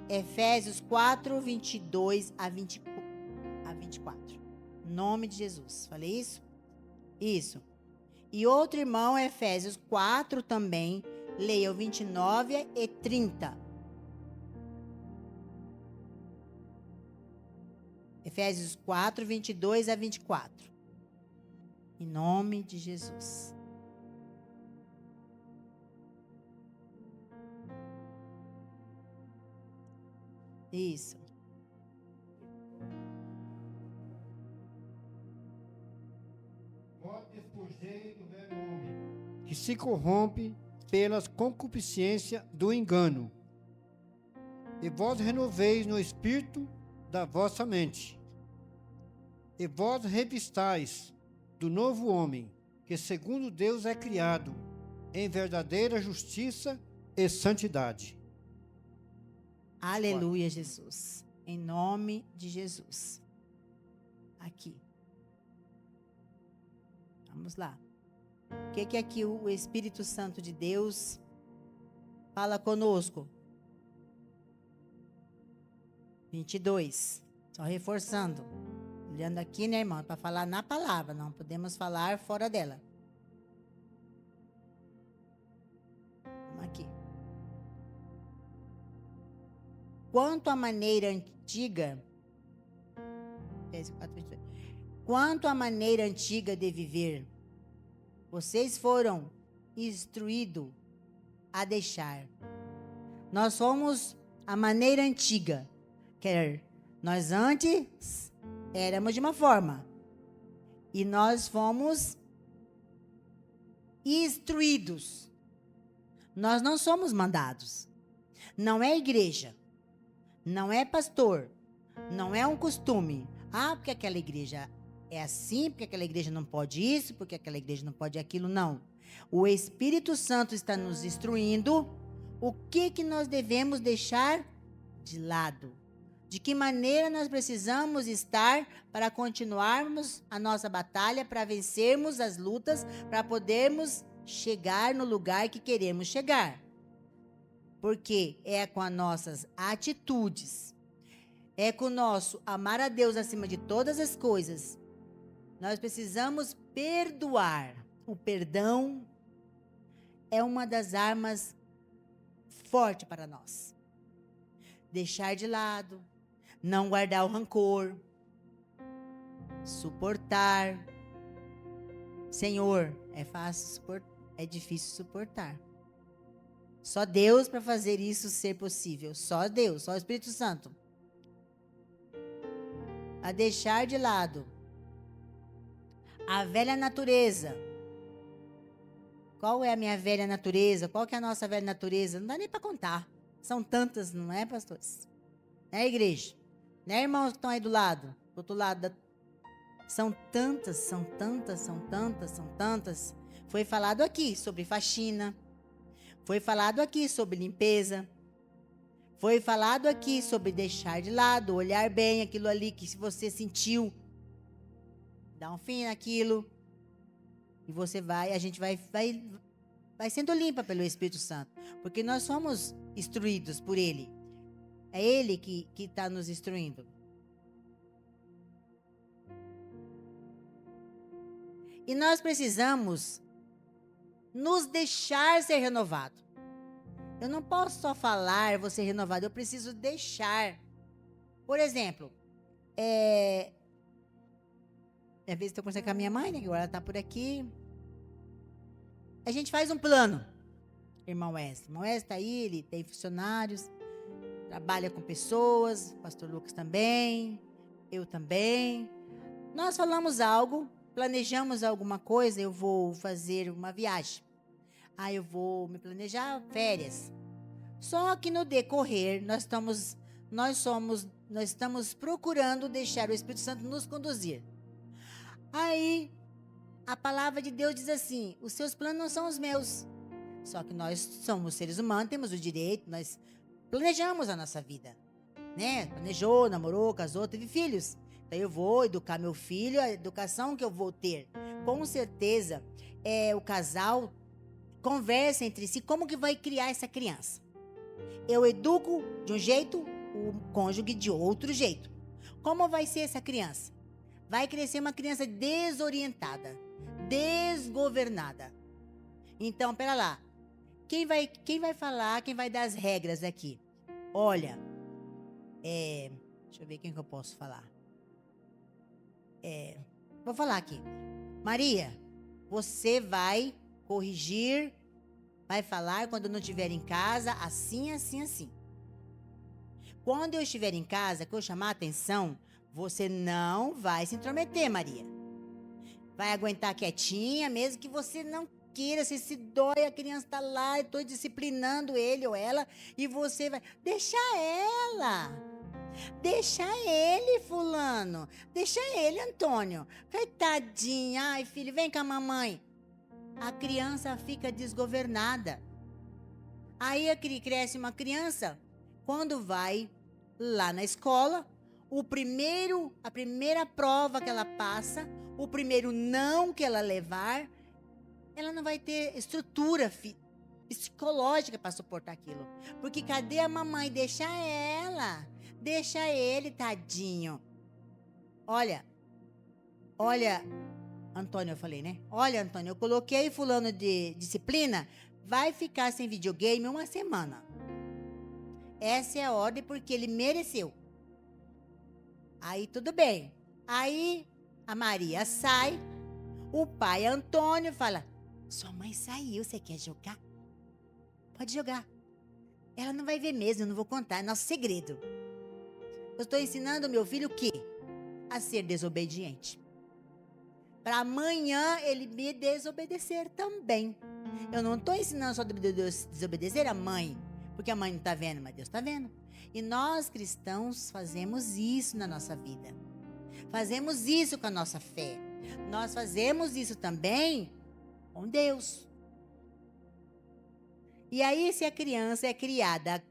Efésios 4, 22 a 24. Em nome de Jesus. Falei isso? Isso. E outro irmão, Efésios 4 também. Leia o 29 e 30. Efésios 4, 22 a 24. Em nome de Jesus. Isso. Vós despojei do velho homem, que se corrompe pelas concupiscências do engano, e vós renoveis no espírito da vossa mente, e vós revistais do novo homem, que segundo Deus é criado, em verdadeira justiça e santidade. Aleluia, Jesus. Em nome de Jesus. Aqui. Vamos lá. O que aqui o Espírito Santo de Deus fala conosco? 22. Só reforçando. Olhando aqui, né, irmão? Para falar na palavra. Não podemos falar fora dela. Vamos aqui. Quanto à maneira antiga, quanto à maneira antiga de viver, vocês foram instruídos a deixar. Nós somos a maneira antiga. Nós antes éramos de uma forma. E nós fomos instruídos. Nós não somos mandados. Não é igreja. Não é pastor, não é um costume. Ah, porque aquela igreja é assim, porque aquela igreja não pode isso, porque aquela igreja não pode aquilo, não. O Espírito Santo está nos instruindo o que nós devemos deixar de lado. De que maneira nós precisamos estar para continuarmos a nossa batalha, para vencermos as lutas, para podermos chegar no lugar que queremos chegar. Porque é com as nossas atitudes, é com o nosso amar a Deus acima de todas as coisas. Nós precisamos perdoar. O perdão é uma das armas fortes para nós. Deixar de lado, não guardar o rancor, suportar. Senhor, é fácil suportar, é difícil suportar. Só Deus para fazer isso ser possível. Só Deus, só o Espírito Santo. A deixar de lado a velha natureza. Qual é a minha velha natureza? Qual que é a nossa velha natureza? Não dá nem para contar. São tantas, não é, pastores? Não é, igreja? Não é, irmãos que estão aí do lado? Do outro lado. São tantas, são tantas, são tantas, são tantas. Foi falado aqui sobre faxina. Foi falado aqui sobre limpeza. Foi falado aqui sobre deixar de lado, olhar bem aquilo ali que se você sentiu, dá um fim naquilo. E você vai, a gente vai sendo limpa pelo Espírito Santo. Porque nós somos instruídos por Ele. É Ele que está nos instruindo. E nós precisamos nos deixar ser renovado. Eu não posso só falar, vou ser renovado, eu preciso deixar. Por exemplo, às vezes estou conversando com a minha mãe, né, que agora ela está por aqui. A gente faz um plano. Irmão Wesley. Irmão Wesley está aí, ele tem funcionários, trabalha com pessoas, o pastor Lucas também, eu também. Nós falamos algo, planejamos alguma coisa, eu vou fazer uma viagem. Eu vou me planejar férias. Só que no decorrer, nós estamos procurando deixar o Espírito Santo nos conduzir. Aí, a palavra de Deus diz assim: os seus planos não são os meus. Só que nós somos seres humanos, temos o direito, nós planejamos a nossa vida, né? Planejou, namorou, casou, teve filhos. Então eu vou educar meu filho, a educação que eu vou ter. Com certeza, o casal conversa entre si como que vai criar essa criança. Eu educo de um jeito, o cônjuge de outro jeito. Como vai ser essa criança? Vai crescer uma criança desorientada, desgovernada. Então, pera lá. Quem vai falar, quem vai dar as regras aqui? Olha, deixa eu ver quem que eu posso falar. Vou falar aqui. Maria, você vai corrigir, vai falar quando não estiver em casa, assim, assim, assim. Quando eu estiver em casa, que eu chamar a atenção, você não vai se intrometer, Maria. Vai aguentar quietinha, mesmo que você não queira, se dói, a criança está lá, eu estou disciplinando ele ou ela, e você vai... Deixa ela. Deixa ele, fulano. Deixa ele, Antônio. Coitadinha. Ai, filho, vem com a mamãe. A criança fica desgovernada. Aí cresce uma criança, quando vai lá na escola, a primeira prova que ela passa, o primeiro não que ela levar, ela não vai ter estrutura psicológica para suportar aquilo. Porque cadê a mamãe? Deixa ela. Deixa ele, tadinho. Olha, Antônio, eu falei, né? Olha, Antônio, eu coloquei fulano de disciplina, vai ficar sem videogame uma semana. Essa é a ordem porque ele mereceu. Aí tudo bem. Aí a Maria sai, o pai Antônio fala: sua mãe saiu, você quer jogar? Pode jogar. Ela não vai ver mesmo, eu não vou contar, é nosso segredo. Eu estou ensinando meu filho o quê? A ser desobediente. Para amanhã ele me desobedecer também. Eu não estou ensinando só a desobedecer a mãe, porque a mãe não está vendo, mas Deus está vendo. E nós cristãos fazemos isso na nossa vida. Fazemos isso com a nossa fé. Nós fazemos isso também com Deus. E aí, se a criança é criada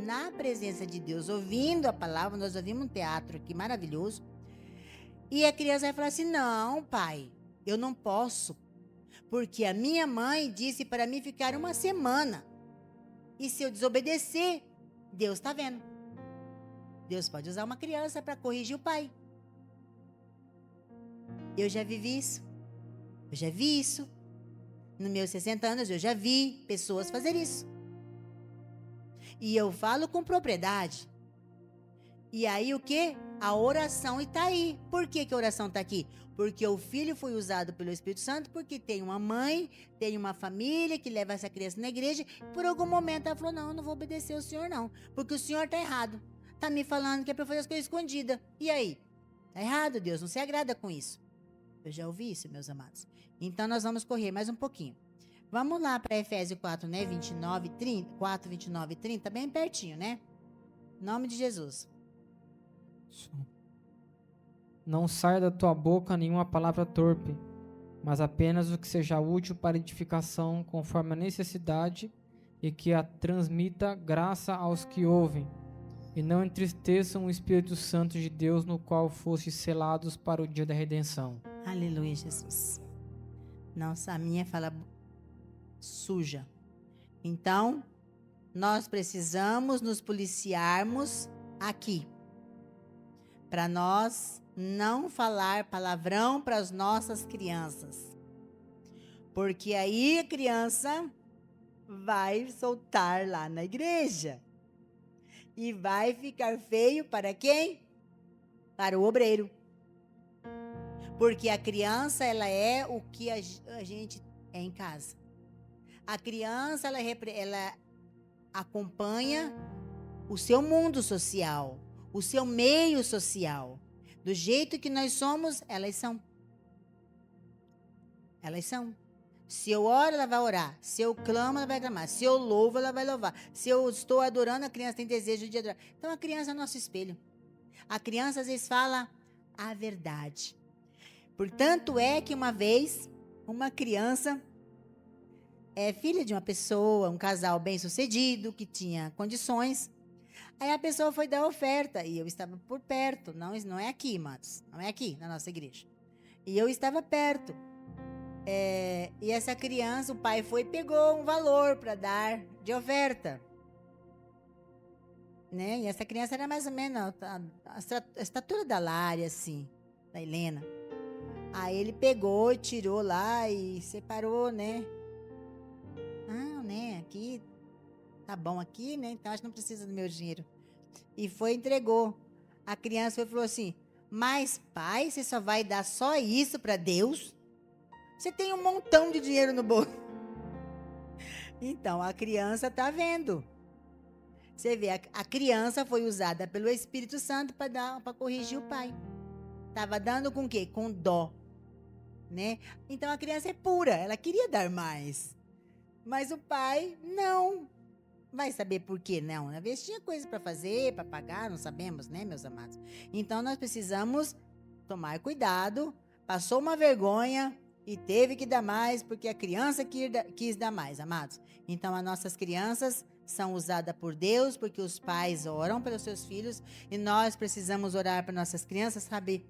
na presença de Deus, ouvindo a palavra, nós ouvimos um teatro aqui maravilhoso, e a criança vai falar assim: não, pai, eu não posso, porque a minha mãe disse para mim ficar uma semana, e se eu desobedecer, Deus está vendo. Deus pode usar uma criança para corrigir o pai. Eu já vivi isso. Eu já vi isso. Nos meus 60 anos, eu já vi pessoas fazer isso. E eu falo com propriedade. E aí o quê? A oração está aí. Por que a oração está aqui? Porque o filho foi usado pelo Espírito Santo, porque tem uma mãe, tem uma família que leva essa criança na igreja. Por algum momento ela falou: não, eu não vou obedecer ao senhor não, porque o senhor está errado. Está me falando que é para fazer as coisas escondidas. E aí? Está errado, Deus não se agrada com isso. Eu já ouvi isso, meus amados. Então nós vamos correr mais um pouquinho. Vamos lá para Efésios 4, né? 29, 30, 4, 29 e 30, bem pertinho, né? Em nome de Jesus. Não saia da tua boca nenhuma palavra torpe, mas apenas o que seja útil para edificação, conforme a necessidade, e que a transmita graça aos que ouvem. E não entristeçam o Espírito Santo de Deus, no qual fostes selados para o dia da redenção. Aleluia, Jesus. Nossa, a minha fala suja. Então, nós precisamos nos policiarmos aqui, para nós não falar palavrão para as nossas crianças. Porque aí a criança vai soltar lá na igreja. E vai ficar feio para quem? Para o obreiro. Porque a criança, ela é o que a gente é em casa. A criança, ela acompanha o seu mundo social, o seu meio social. Do jeito que nós somos, elas são. Elas são. Se eu oro, ela vai orar. Se eu clamo, ela vai clamar. Se eu louvo, ela vai louvar. Se eu estou adorando, a criança tem desejo de adorar. Então, a criança é nosso espelho. A criança, às vezes, fala a verdade. Portanto, é que uma vez, uma criança é filha de uma pessoa, um casal bem-sucedido, que tinha condições. Aí a pessoa foi dar oferta, e eu estava por perto. Não é aqui, irmãos. Não é aqui, na nossa igreja. E eu estava perto. E essa criança, o pai foi e pegou um valor para dar de oferta. Né? E essa criança era mais ou menos a estatura da Lária, assim, da Helena. Aí ele pegou, tirou lá e separou, né? Ah, né? Aqui, tá bom aqui, né? Então acho que não precisa do meu dinheiro. E foi e entregou. A criança foi e falou assim: mas pai, você só vai dar só isso para Deus? Você tem um montão de dinheiro no bolso. Então, a criança está vendo. Você vê, a criança foi usada pelo Espírito Santo para corrigir o pai. Estava dando com o quê? Com dó. Né? Então, a criança é pura. Ela queria dar mais. Mas o pai, não. Vai saber por que não. Às vezes tinha coisa para fazer, para pagar, não sabemos, né, meus amados? Então, nós precisamos tomar cuidado. Passou uma vergonha e teve que dar mais, porque a criança quis dar mais, amados. Então, as nossas crianças são usadas por Deus, porque os pais oram pelos seus filhos, e nós precisamos orar para nossas crianças, sabe?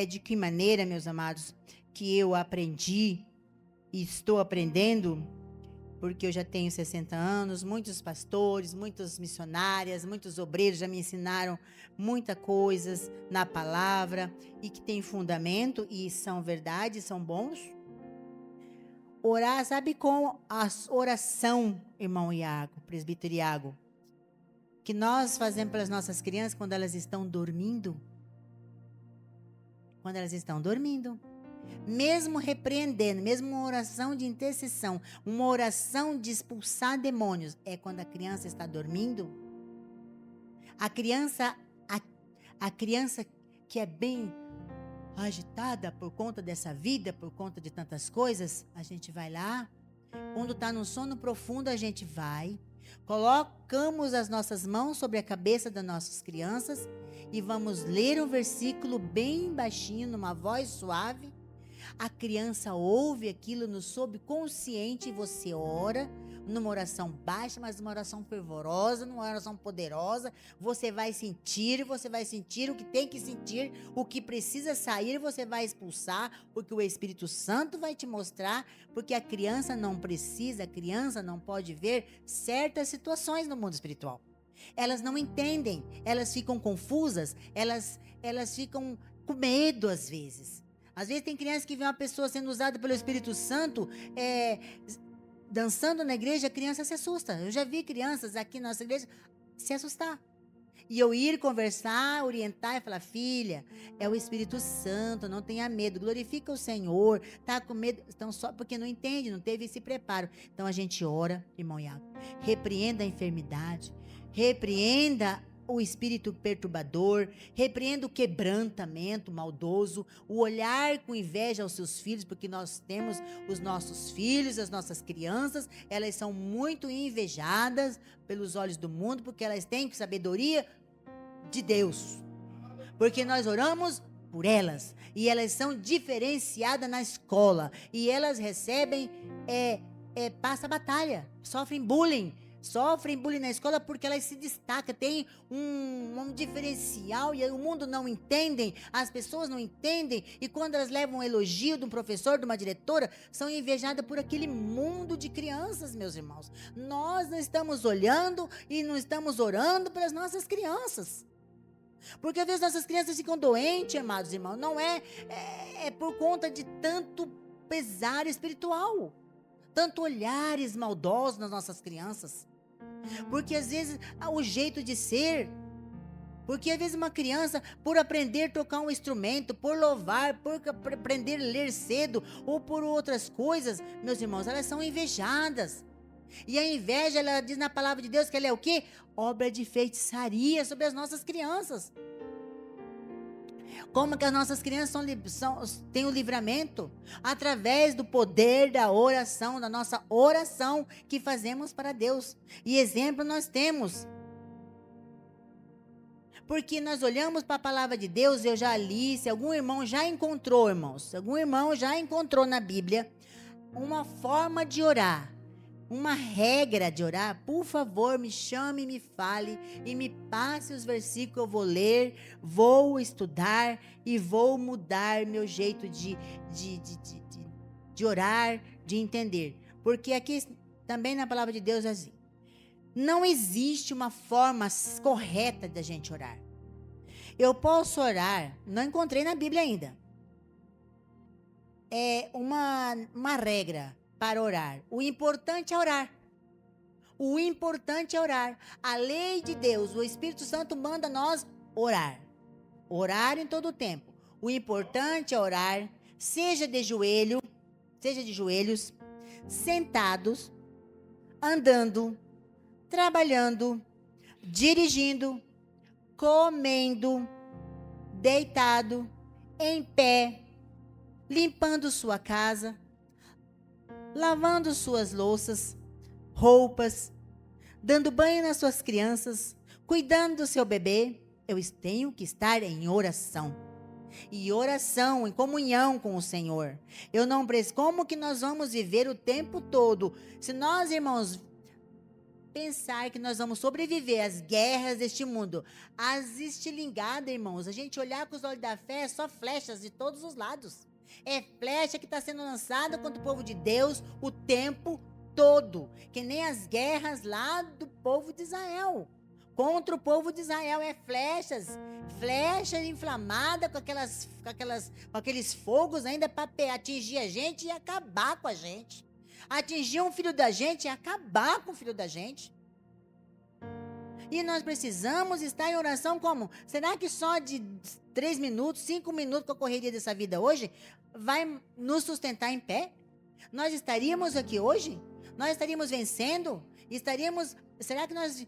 De que maneira, meus amados, que eu aprendi e estou aprendendo, porque eu já tenho 60 anos, muitos pastores, muitas missionárias, muitos obreiros já me ensinaram muitas coisas na palavra, e que tem fundamento, e são verdade, são bons. Orar, sabe, com a oração, irmão Iago, presbítero Iago, que nós fazemos pelas nossas crianças quando elas estão dormindo. Quando elas estão dormindo. Mesmo repreendendo, mesmo uma oração de intercessão, uma oração de expulsar demônios, é quando a criança está dormindo. A criança que é bem agitada por conta dessa vida, por conta de tantas coisas, a gente vai lá. Quando está no sono profundo, a gente vai, colocamos as nossas mãos sobre a cabeça das nossas crianças e vamos ler um versículo bem baixinho, numa voz suave. A criança ouve aquilo no subconsciente e você ora, numa oração baixa, mas numa oração fervorosa, numa oração poderosa. Você vai sentir o que tem que sentir, o que precisa sair, você vai expulsar, porque o Espírito Santo vai te mostrar, porque a criança não pode ver certas situações no mundo espiritual. Elas não entendem, elas ficam confusas, elas ficam com medo às vezes. Às vezes tem criança que vê uma pessoa sendo usada pelo Espírito Santo, dançando na igreja, a criança se assusta. Eu já vi crianças aqui na nossa igreja se assustar. E eu ir conversar, orientar e falar: filha, é o Espírito Santo, não tenha medo, glorifica o Senhor, tá com medo, então só porque não entende, não teve esse preparo. Então a gente ora, irmão Iago, repreenda a enfermidade, repreenda o espírito perturbador, repreenda o quebrantamento maldoso, o olhar com inveja aos seus filhos, porque nós temos os nossos filhos, as nossas crianças, elas são muito invejadas pelos olhos do mundo, porque elas têm sabedoria de Deus, porque nós oramos por elas, e elas são diferenciadas na escola, e elas recebem, passa batalha, sofrem bullying na escola porque elas se destacam, tem um diferencial, e o mundo não entende, as pessoas não entendem, e quando elas levam um elogio de um professor, de uma diretora, são invejadas por aquele mundo de crianças, meus irmãos. Nós não estamos olhando e não estamos orando pelas nossas crianças. Porque às vezes nossas crianças ficam doentes, amados irmãos, não é por conta de tanto pesar espiritual, tanto olhares maldosos nas nossas crianças. Porque às vezes o jeito de ser, porque às vezes uma criança, por aprender a tocar um instrumento, por louvar, por aprender a ler cedo, ou por outras coisas, meus irmãos, elas são invejadas. E a inveja, ela diz na palavra de Deus que ela é o quê? Obra de feitiçaria sobre as nossas crianças. Como que as nossas crianças têm o livramento? Através do poder da oração, da nossa oração que fazemos para Deus. E exemplo nós temos. Porque nós olhamos para a palavra de Deus, eu já li, se algum irmão já encontrou, irmãos, se algum irmão já encontrou na Bíblia uma forma de orar, uma regra de orar, por favor, me chame, me fale e me passe os versículos que eu vou ler, vou estudar e vou mudar meu jeito de orar, de entender. Porque aqui também na palavra de Deus é assim. Não existe uma forma correta da gente orar. Eu posso orar, não encontrei na Bíblia ainda. É uma regra para orar. O importante é orar. O importante é orar. A lei de Deus, o Espírito Santo manda nós orar. Orar em todo o tempo. O importante é orar, seja de joelhos, sentados, andando, trabalhando, dirigindo, comendo, deitado, em pé, limpando sua casa, lavando suas louças, roupas, dando banho nas suas crianças, cuidando do seu bebê. Eu tenho que estar em oração. E oração, em comunhão com o Senhor. Eu não preciso. Como que nós vamos viver o tempo todo? Se nós, irmãos, pensar que nós vamos sobreviver às guerras deste mundo, às estilingadas, irmãos, a gente olhar com os olhos da fé, é só flechas de todos os lados. É flecha que está sendo lançada contra o povo de Deus o tempo todo. Que nem as guerras lá do povo de Israel. Contra o povo de Israel é flechas inflamadas com aqueles fogos ainda para atingir a gente e acabar com a gente. Atingir um filho da gente e acabar com o filho da gente. E nós precisamos estar em oração como? Será que só de 3 minutos, 5 minutos com a correria dessa vida hoje vai nos sustentar em pé? Nós estaríamos aqui hoje? Nós estaríamos vencendo? Será que nós...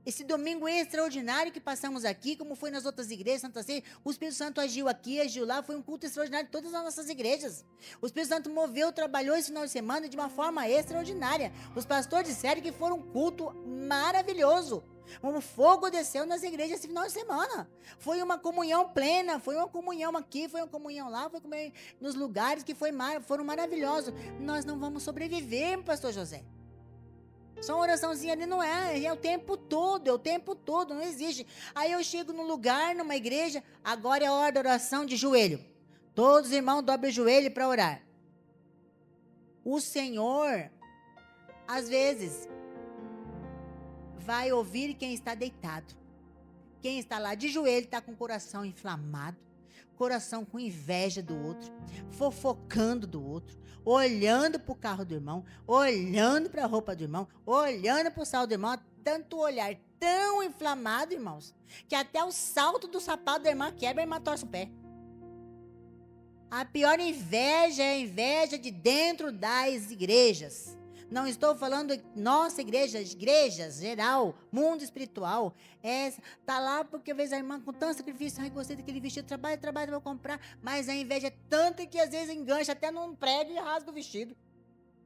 esse domingo extraordinário que passamos aqui, como foi nas outras igrejas, Santa Ceia, o Espírito Santo agiu aqui, agiu lá, foi um culto extraordinário em todas as nossas igrejas. O Espírito Santo moveu, trabalhou esse final de semana de uma forma extraordinária. Os pastores disseram que foi um culto maravilhoso. Um fogo desceu nas igrejas esse final de semana. Foi uma comunhão plena, foi uma comunhão aqui, foi uma comunhão lá, foi comunhão nos lugares que foram maravilhosos. Nós não vamos sobreviver, pastor José. Só uma oraçãozinha ali não é o tempo todo, não existe. Aí eu chego num lugar, numa igreja, agora é a hora da oração de joelho. Todos os irmãos dobrem o joelho para orar. O Senhor, às vezes, vai ouvir quem está deitado. Quem está lá de joelho está com o coração inflamado, coração com inveja do outro, fofocando do outro, olhando para o carro do irmão, olhando para a roupa do irmão, olhando para o salto do irmão, tanto olhar tão inflamado, irmãos, que até o salto do sapato da irmã quebra e a irmã torce o pé. A pior inveja é a inveja de dentro das igrejas. Não estou falando nossa igreja, igrejas, geral, mundo espiritual. Tá lá porque eu vejo a irmã com tanto sacrifício. Ai, gostei daquele vestido, trabalho, vou comprar. Mas a inveja é tanta que às vezes engancha até num prego e rasga o vestido.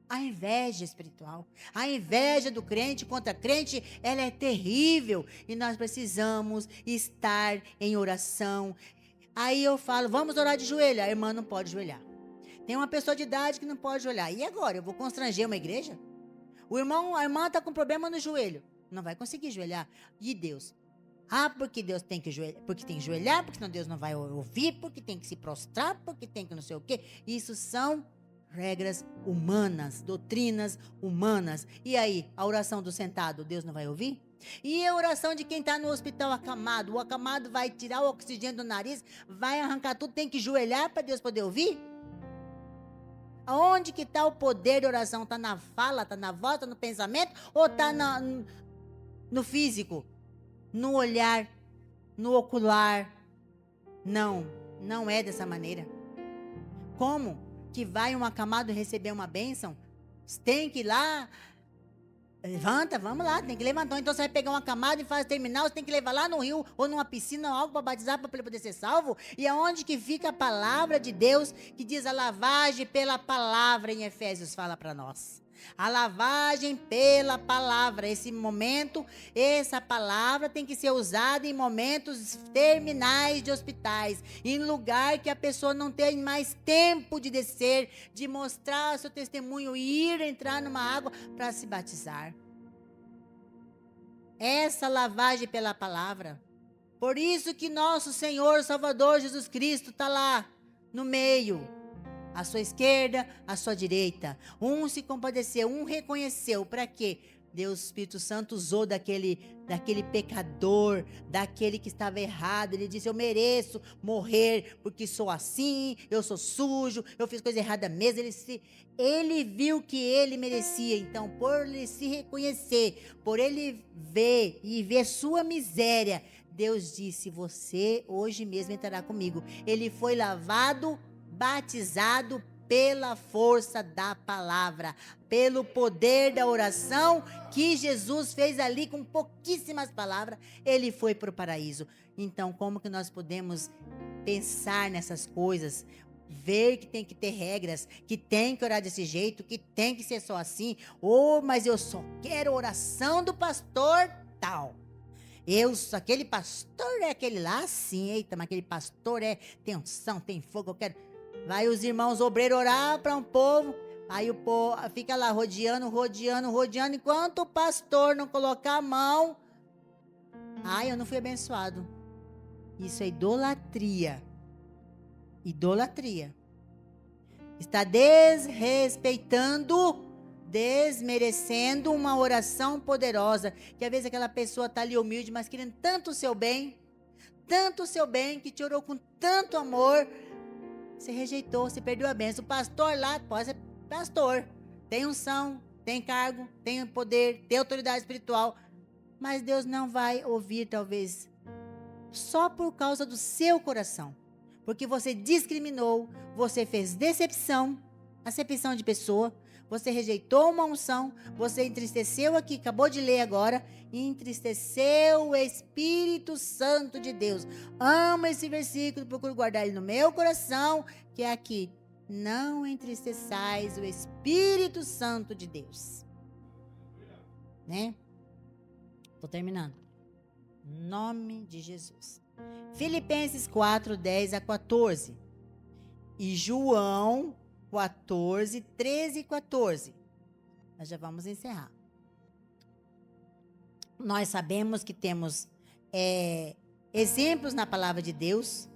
A inveja espiritual, a inveja do crente contra crente, ela é terrível. E nós precisamos estar em oração. Aí eu falo, vamos orar de joelho. A irmã não pode joelhar. Tem uma pessoa de idade que não pode olhar. E agora? Eu vou constranger uma igreja? A irmã está com problema no joelho. Não vai conseguir joelhar. E Deus? Porque Deus tem que joelhar, porque tem que joelhar, porque senão Deus não vai ouvir, porque tem que se prostrar, porque tem que não sei o quê. Isso são regras humanas, doutrinas humanas. E aí, a oração do sentado, Deus não vai ouvir? E a oração de quem está no hospital acamado? O acamado vai tirar o oxigênio do nariz, vai arrancar tudo, tem que joelhar para Deus poder ouvir? Aonde que está o poder de oração? Está na fala, está na voz, está no pensamento? Ou está no físico? No olhar? No ocular? Não, não é dessa maneira. Como que vai um acamado receber uma bênção? Tem que ir lá Levanta, vamos lá, tem que levantar. Então você vai pegar uma camada e faz terminal, você tem que levar lá no rio ou numa piscina ou algo para batizar para ele poder ser salvo. E aonde que fica a palavra de Deus que diz a lavagem pela palavra em Efésios fala para nós. A lavagem pela palavra, esse momento, essa palavra tem que ser usada em momentos terminais de hospitais, em lugar que a pessoa não tem mais tempo de descer, de mostrar seu testemunho e ir entrar numa água para se batizar. Essa lavagem pela palavra. Por isso que nosso Senhor Salvador Jesus Cristo está lá no meio. À sua esquerda, à sua direita. Um se compadeceu, um reconheceu. Para quê? Deus, Espírito Santo, usou daquele pecador, daquele que estava errado. Ele disse, eu mereço morrer, porque sou assim, eu sou sujo, eu fiz coisa errada mesmo. Ele viu que ele merecia. Então, por ele se reconhecer, por ele ver e ver sua miséria, Deus disse, você hoje mesmo entrará comigo. Ele foi lavado, batizado pela força da palavra, pelo poder da oração que Jesus fez ali com pouquíssimas palavras, ele foi para o paraíso. Então, como que nós podemos pensar nessas coisas? Ver que tem que ter regras, que tem que orar desse jeito, que tem que ser só assim. Mas eu só quero oração do pastor tal. Aquele pastor é aquele lá, sim, eita, mas aquele pastor tem unção, tem fogo, eu quero. Vai os irmãos obreiros orar para um povo, aí o povo fica lá rodeando, enquanto o pastor não colocar a mão, eu não fui abençoado. Isso é idolatria. Idolatria. Está desrespeitando, desmerecendo uma oração poderosa, que às vezes aquela pessoa está ali humilde, mas querendo tanto o seu bem, que te orou com tanto amor, você rejeitou, você perdeu a bênção. O pastor lá pode ser pastor, tem unção, tem cargo, tem poder, tem autoridade espiritual, mas Deus não vai ouvir talvez só por causa do seu coração, porque você discriminou, você fez acepção de pessoa, você rejeitou uma unção, você entristeceu aqui, acabou de ler agora, entristeceu o Espírito Santo de Deus. Amo esse versículo, procuro guardar ele no meu coração, que é aqui. Não entristeçais o Espírito Santo de Deus. Né? Estou terminando. Em nome de Jesus. Filipenses 4, 10 a 14. E João 14, 13 e 14. Nós já vamos encerrar. Nós sabemos que temos exemplos na palavra de Deus,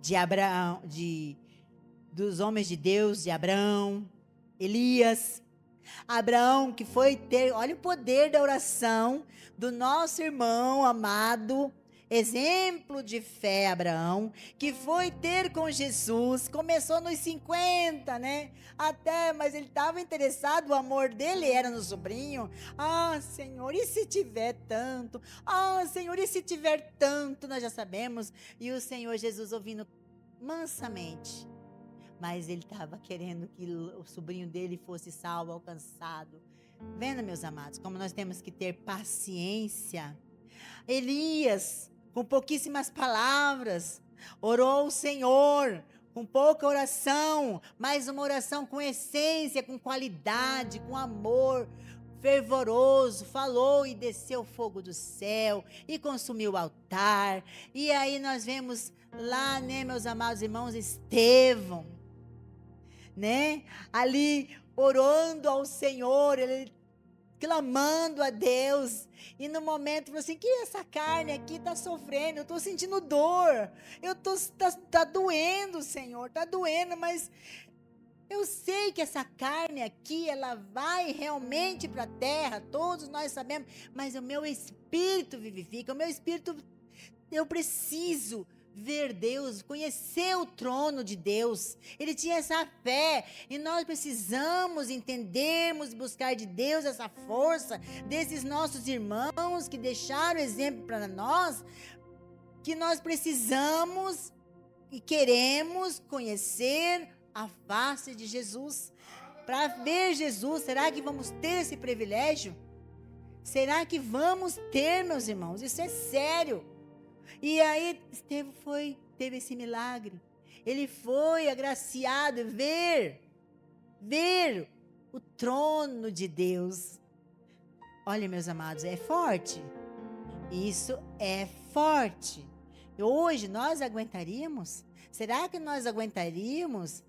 de Abraão, dos homens de Deus, de Abraão, Elias. Abraão que foi ter, olha o poder da oração do nosso irmão amado, exemplo de fé, Abraão, que foi ter com Jesus, começou nos 50, né? Mas ele estava interessado, o amor dele era no sobrinho. Senhor, e se tiver tanto? Senhor, e se tiver tanto? Nós já sabemos. E o Senhor Jesus ouvindo mansamente. Mas ele estava querendo que o sobrinho dele fosse salvo, alcançado. Vendo, meus amados, como nós temos que ter paciência. Elias, com pouquíssimas palavras, orou o Senhor, com pouca oração, mas uma oração com essência, com qualidade, com amor fervoroso, falou e desceu fogo do céu e consumiu o altar. E aí nós vemos lá, né, meus amados irmãos, Estevão, né, ali orando ao Senhor, ele clamando a Deus, e no momento falou assim, que essa carne aqui está sofrendo, eu estou sentindo dor, tá doendo, Senhor, tá doendo, mas eu sei que essa carne aqui, ela vai realmente para a terra, todos nós sabemos, mas o meu espírito vivifica, o meu espírito, eu preciso ver Deus, conhecer o trono de Deus. Ele tinha essa fé e nós precisamos entendermos, buscar de Deus essa força desses nossos irmãos que deixaram exemplo para nós, que nós precisamos e queremos conhecer a face de Jesus. para ver Jesus. Será que vamos ter esse privilégio? Será que vamos ter, meus irmãos? Isso é sério. E aí Estevão teve esse milagre. Ele foi agraciado, ver o trono de Deus. Olha, meus amados, é forte. Isso é forte. E hoje nós aguentaríamos? Será que nós aguentaríamos?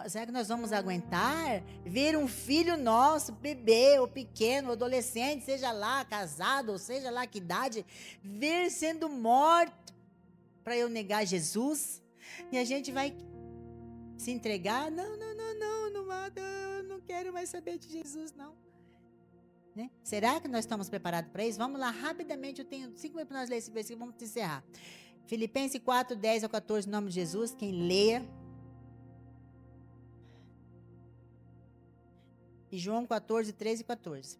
Será que nós vamos aguentar ver um filho nosso, bebê, ou pequeno, ou adolescente, seja lá casado, ou seja lá que idade, ver sendo morto para eu negar Jesus? E a gente vai se entregar? Não quero mais saber de Jesus, não. Né? Será que nós estamos preparados para isso? Vamos lá, rapidamente, eu tenho 5 minutos para nós ler esse versículo, vamos encerrar. Filipenses 4, 10 ao 14, em nome de Jesus, quem leia. E João 14, 13 e 14.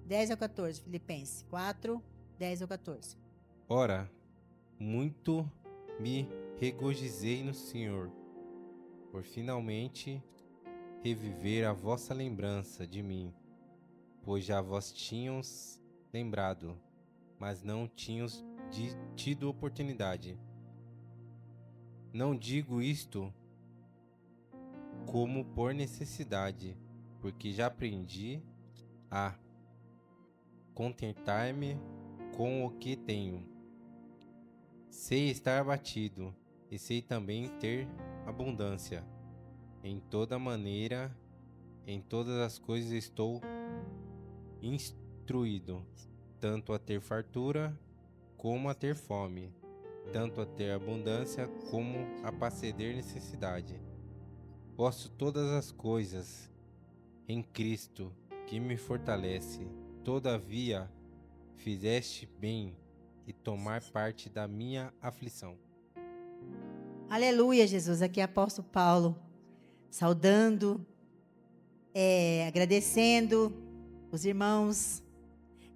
10 ao 14, Filipenses 4, 10 ao 14. Ora, muito me regozijei no Senhor, por finalmente reviver a vossa lembrança de mim, pois já vos tínhamos lembrado, mas não tínhamos tido oportunidade. Não digo isto como por necessidade, porque já aprendi a contentar-me com o que tenho. Sei estar abatido e sei também ter abundância. Em toda maneira, em todas as coisas estou instruído, tanto a ter fartura como a ter fome, tanto a ter abundância como a passeder necessidade. Posso todas as coisas em Cristo que me fortalece. Todavia, fizeste bem e tomar parte da minha aflição. Aleluia, Jesus. Aqui é apóstolo Paulo, saudando, agradecendo os irmãos.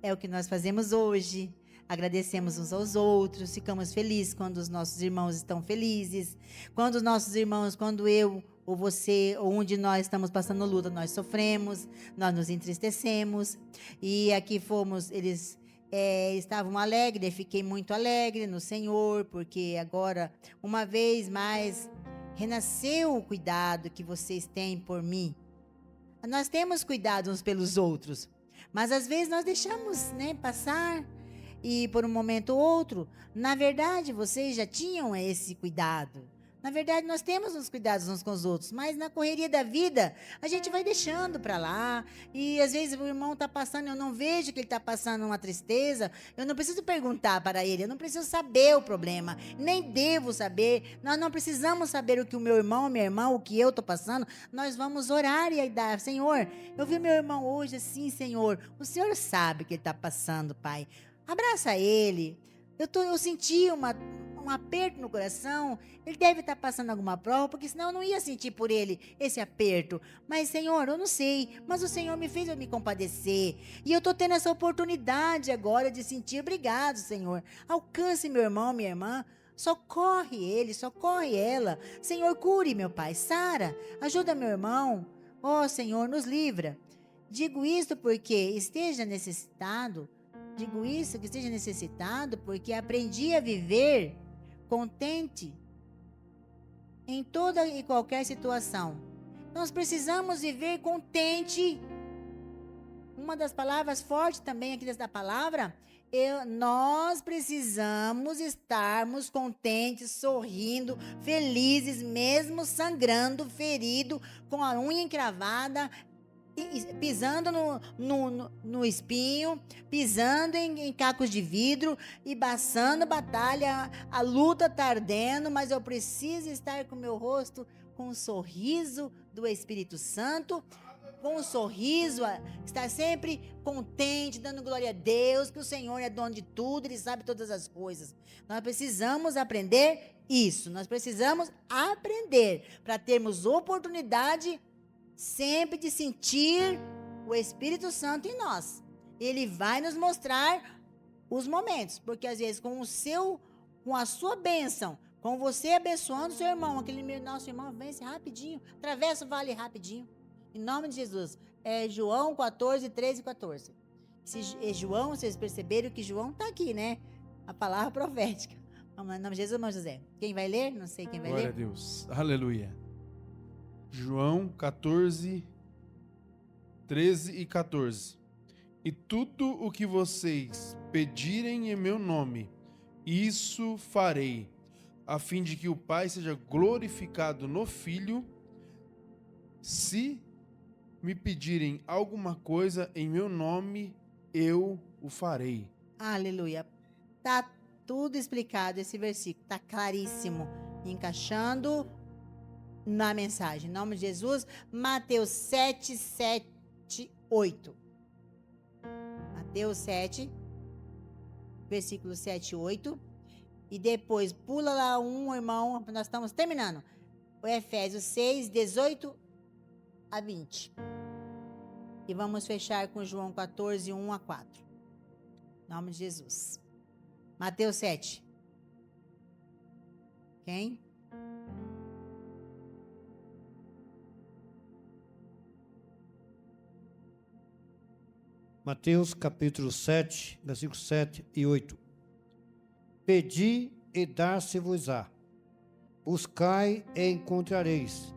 É o que nós fazemos hoje. Agradecemos uns aos outros, ficamos felizes quando os nossos irmãos estão felizes. Quando os nossos irmãos, quando eu ou você, ou um de nós estamos passando luta, nós sofremos, nós nos entristecemos. E aqui eles estavam alegres, eu fiquei muito alegre no Senhor, porque agora, uma vez mais, renasceu o cuidado que vocês têm por mim. Nós temos cuidado uns pelos outros, mas às vezes nós deixamos, passar, e por um momento ou outro, na verdade, vocês já tinham esse cuidado. Na verdade, nós temos uns cuidados uns com os outros, mas na correria da vida, a gente vai deixando para lá. E às vezes o irmão está passando, eu não vejo que ele está passando uma tristeza, eu não preciso perguntar para ele, eu não preciso saber o problema, nem devo saber. Nós não precisamos saber o que o meu irmão, minha irmã, o que eu estou passando. Nós vamos orar e dar, Senhor, eu vi meu irmão hoje assim, Senhor, o Senhor sabe o que ele está passando, Pai. Abraça ele. Eu senti um aperto no coração. Ele deve estar passando alguma prova, porque senão eu não ia sentir por ele esse aperto. Mas, Senhor, eu não sei, mas o Senhor me fez eu me compadecer. E eu estou tendo essa oportunidade agora de sentir. Obrigado, Senhor. Alcance meu irmão, minha irmã. Socorre ele, socorre ela. Senhor, cure, meu Pai. Sara, ajuda meu irmão. Oh, Senhor, nos livra. Digo isso porque esteja necessitado. Digo isso que esteja necessitado porque aprendi a viver contente em toda e qualquer situação. Nós precisamos viver contente. Uma das palavras fortes também aqui dessa palavra, nós precisamos estarmos contentes, sorrindo, felizes, mesmo sangrando, ferido, com a unha encravada, pisando no espinho, pisando em cacos de vidro e passando batalha. A luta está ardendo, mas eu preciso estar com o meu rosto com um sorriso do Espírito Santo, com um sorriso, estar sempre contente, dando glória a Deus, que o Senhor é dono de tudo, Ele sabe todas as coisas. Nós precisamos aprender isso, nós precisamos aprender para termos oportunidade sempre de sentir o Espírito Santo em nós. Ele vai nos mostrar os momentos, porque às vezes com a sua bênção, Com você abençoando o seu irmão. Aquele nosso irmão vence rapidinho. Atravessa o vale rapidinho. Em nome de Jesus. É João 14, 13 e 14. João, vocês perceberam que João está aqui, né? A palavra profética. Vamos lá, em nome de Jesus, irmão José. Quem vai ler? Não sei quem vai Glória ler. a Deus. Aleluia. João 14, 13 e 14. E tudo o que vocês pedirem em meu nome, isso farei, a fim de que o Pai seja glorificado no Filho. Se me pedirem alguma coisa em meu nome, eu o farei. Aleluia. Tá tudo explicado esse versículo. Tá claríssimo. Encaixando na mensagem. Em nome de Jesus. Mateus 7, 7, 8. Mateus 7, versículo 7 e 8. E depois pula lá um, irmão. Nós estamos terminando. O Efésios 6, 18 a 20. E vamos fechar com João 14, 1 a 4. Em nome de Jesus. Mateus 7. Quem? Mateus capítulo 7, versículos 7 e 8. Pedi e dar-se-vos-á. Buscai e encontrareis.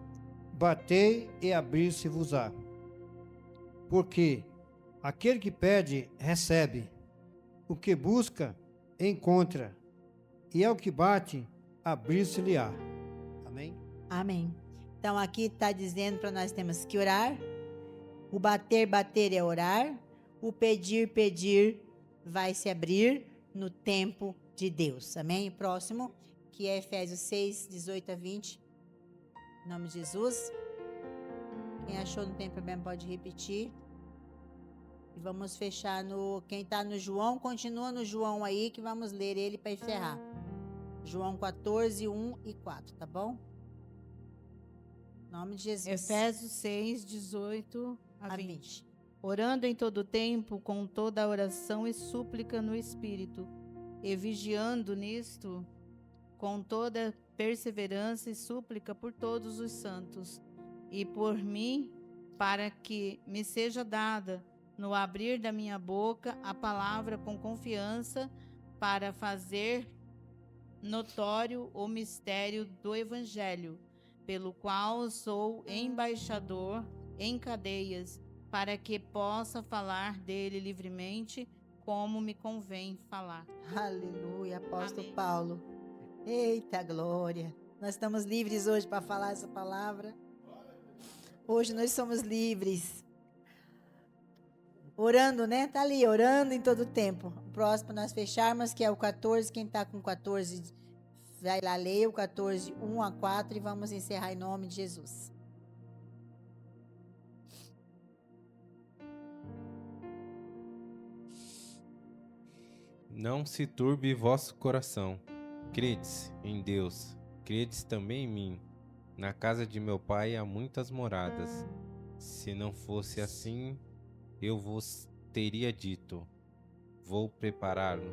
Batei e abrir-se-vos-á. Porque aquele que pede, recebe. O que busca, encontra. E ao que bate, abrir-se-lhe-á. Amém? Amém. Então aqui está dizendo para nós temos que orar. O bater, bater é orar. O pedir, pedir vai se abrir no tempo de Deus. Amém? Próximo, que é Efésios 6, 18 a 20. Em nome de Jesus. Quem achou não tem problema, pode repetir. E vamos fechar no... Quem está no João, continua no João aí, que vamos ler ele para encerrar. João 14, 1 e 4, tá bom? Em nome de Jesus. Efésios 6, 18 a 20. Orando em todo tempo, com toda a oração e súplica no Espírito, e vigiando nisto, com toda perseverança e súplica por todos os santos, e por mim, para que me seja dada, no abrir da minha boca, a palavra com confiança, para fazer notório o mistério do Evangelho, pelo qual sou embaixador em cadeias, para que possa falar dele livremente, como me convém falar. Aleluia, apóstolo Amém. Paulo. Eita glória. Nós estamos livres hoje para falar essa palavra. Hoje nós somos livres. Orando, né? Tá ali, orando em todo tempo. O próximo nós fecharmos, que é o 14. Quem tá com 14, vai lá ler o 14, 1 a 4 e vamos encerrar em nome de Jesus. Não se turbe vosso coração. Credes em Deus, credes também em mim. Na casa de meu pai há muitas moradas. Se não fosse assim, eu vos teria dito: vou preparar-vos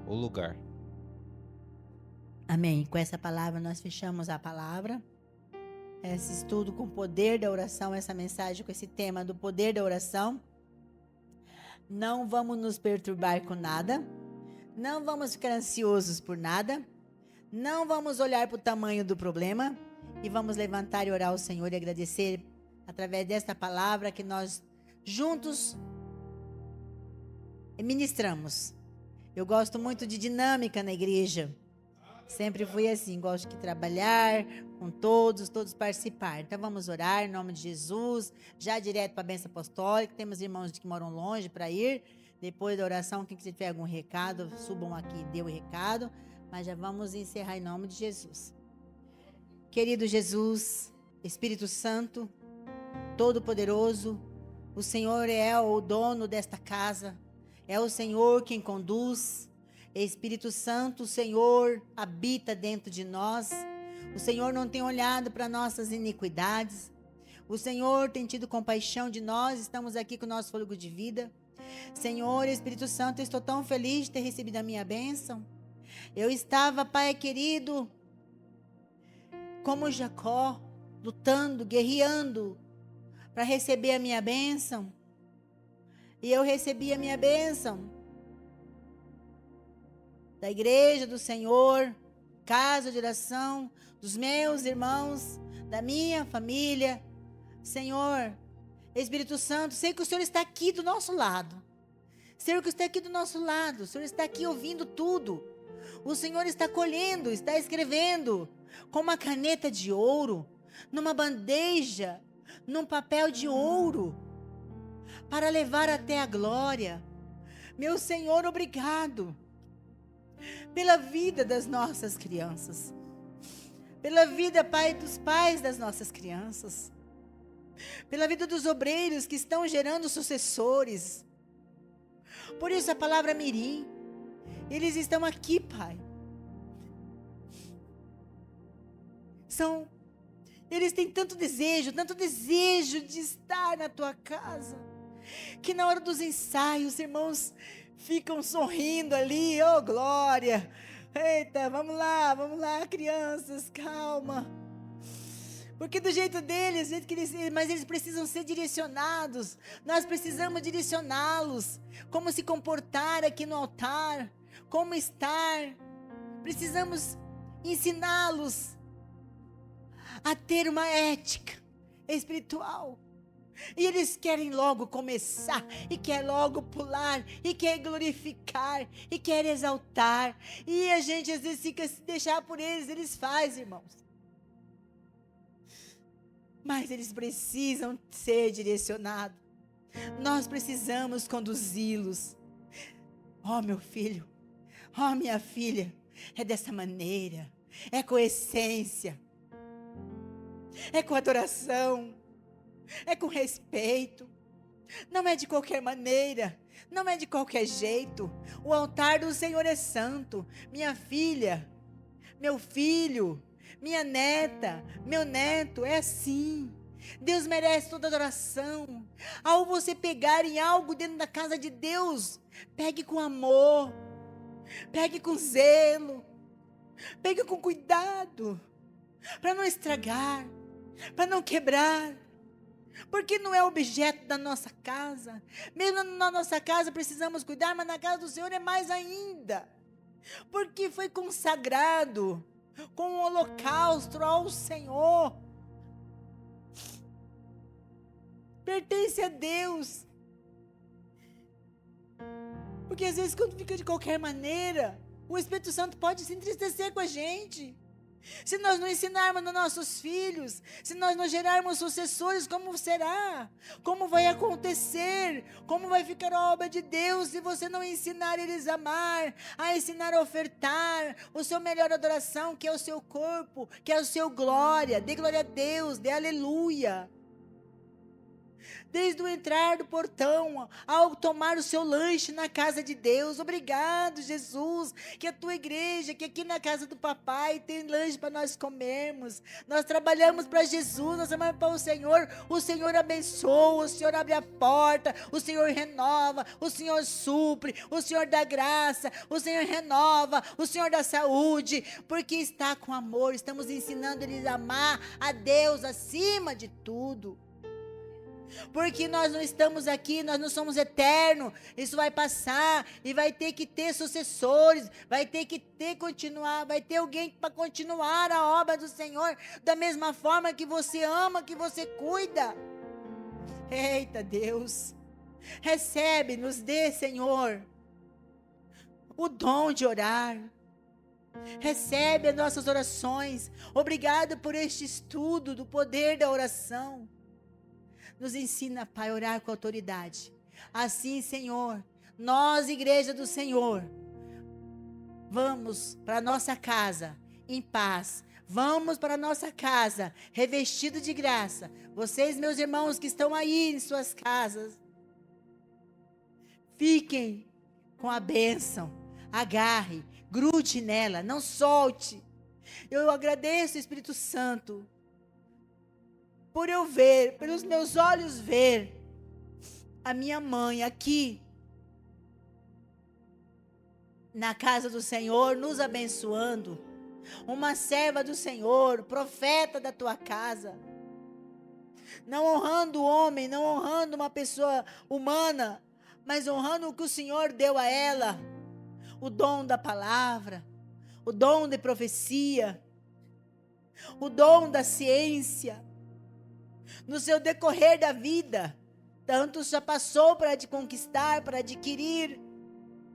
o lugar. Amém. Com essa palavra nós fechamos a palavra. Esse estudo com o poder da oração, essa mensagem com esse tema do poder da oração. Não vamos nos perturbar com nada. Não vamos ficar ansiosos por nada. Não vamos olhar para o tamanho do problema. E vamos levantar e orar ao Senhor e agradecer através desta palavra que nós juntos ministramos. Eu gosto muito de dinâmica na igreja. Sempre fui assim, gosto de trabalhar com todos participar. Então vamos orar em nome de Jesus, já direto para a bênção apostólica. Temos irmãos que moram longe para ir. Depois da oração, quem tiver algum recado, subam aqui e dê o recado. Mas já vamos encerrar em nome de Jesus. Querido Jesus, Espírito Santo, Todo-Poderoso, o Senhor é o dono desta casa. É o Senhor quem conduz. Espírito Santo, o Senhor habita dentro de nós. O Senhor não tem olhado para nossas iniquidades. O Senhor tem tido compaixão de nós. Estamos aqui com o nosso fôlego de vida. Senhor, Espírito Santo, eu estou tão feliz de ter recebido a minha bênção. Eu estava, Pai querido, como Jacó, lutando, guerreando para receber a minha bênção. E eu recebi a minha bênção da igreja do Senhor, casa de oração, dos meus irmãos, da minha família. Senhor, Espírito Santo, sei que o Senhor está aqui do nosso lado. Senhor, que está aqui do nosso lado. O Senhor está aqui ouvindo tudo. O Senhor está colhendo, está escrevendo com uma caneta de ouro, numa bandeja, num papel de ouro, para levar até a glória. Meu Senhor, obrigado pela vida das nossas crianças, pela vida, Pai, dos pais das nossas crianças, pela vida dos obreiros que estão gerando sucessores. Por isso a palavra Mirim, eles estão aqui, Pai. Eles têm tanto desejo de estar na tua casa, que na hora dos ensaios, os irmãos ficam sorrindo ali, oh glória, eita, vamos lá, crianças, calma, porque do jeito deles, mas eles precisam ser direcionados, nós precisamos direcioná-los, como se comportar aqui no altar, como estar, precisamos ensiná-los a ter uma ética espiritual. E eles querem logo começar, e quer logo pular, e quer glorificar, e quer exaltar. E a gente às vezes fica se deixar por eles, eles fazem, irmãos. Mas eles precisam ser direcionados. Nós precisamos conduzi-los. Oh, meu filho, oh, minha filha, é dessa maneira, é com essência, é com adoração, é com respeito, não é de qualquer maneira, não é de qualquer jeito. O altar do Senhor é santo. Minha filha, meu filho, minha neta, meu neto, é assim. Deus merece toda adoração. Ao você pegar em algo dentro da casa de Deus, pegue com amor, pegue com zelo, pegue com cuidado, para não estragar, para não quebrar, porque não é objeto da nossa casa. Mesmo na nossa casa precisamos cuidar, mas na casa do Senhor é mais ainda, porque foi consagrado com um holocausto ao Senhor, pertence a Deus. Porque às vezes quando fica de qualquer maneira, o Espírito Santo pode se entristecer com a gente. Se nós não ensinarmos nos nossos filhos, se nós não gerarmos sucessores, como será? Como vai acontecer? Como vai ficar a obra de Deus se você não ensinar eles a amar, a ensinar a ofertar o seu melhor adoração, que é o seu corpo, que é o seu glória? Dê glória a Deus, dê aleluia. Desde o entrar do portão, ao tomar o seu lanche na casa de Deus. Obrigado, Jesus, que a tua igreja, que aqui na casa do papai tem lanche para nós comermos. Nós trabalhamos para Jesus, nós trabalhamos para o Senhor abençoa, o Senhor abre a porta, o Senhor renova, o Senhor supre, o Senhor dá graça, o Senhor renova, o Senhor dá saúde, porque está com amor. Estamos ensinando eles a amar a Deus acima de tudo. Porque nós não estamos aqui, nós não somos eternos, isso vai passar e vai ter que ter sucessores, vai ter que continuar, vai ter alguém para continuar a obra do Senhor, da mesma forma que você ama, que você cuida. Eita Deus, recebe, nos dê, Senhor, o dom de orar. Recebe as nossas orações. Obrigado por este estudo do poder da oração. Nos ensina, Pai, a orar com autoridade. Assim, Senhor, nós, igreja do Senhor, vamos para a nossa casa em paz. Vamos para a nossa casa revestido de graça. Vocês, meus irmãos que estão aí em suas casas, fiquem com a bênção. Agarre, grude nela, não solte. Eu agradeço, Espírito Santo, por eu ver, pelos meus olhos ver a minha mãe aqui, na casa do Senhor, nos abençoando. Uma serva do Senhor, profeta da tua casa. Não honrando o homem, não honrando uma pessoa humana, mas honrando o que o Senhor deu a ela. O dom da palavra, o dom de profecia, o dom da ciência. No seu decorrer da vida, tanto já passou para de conquistar, para adquirir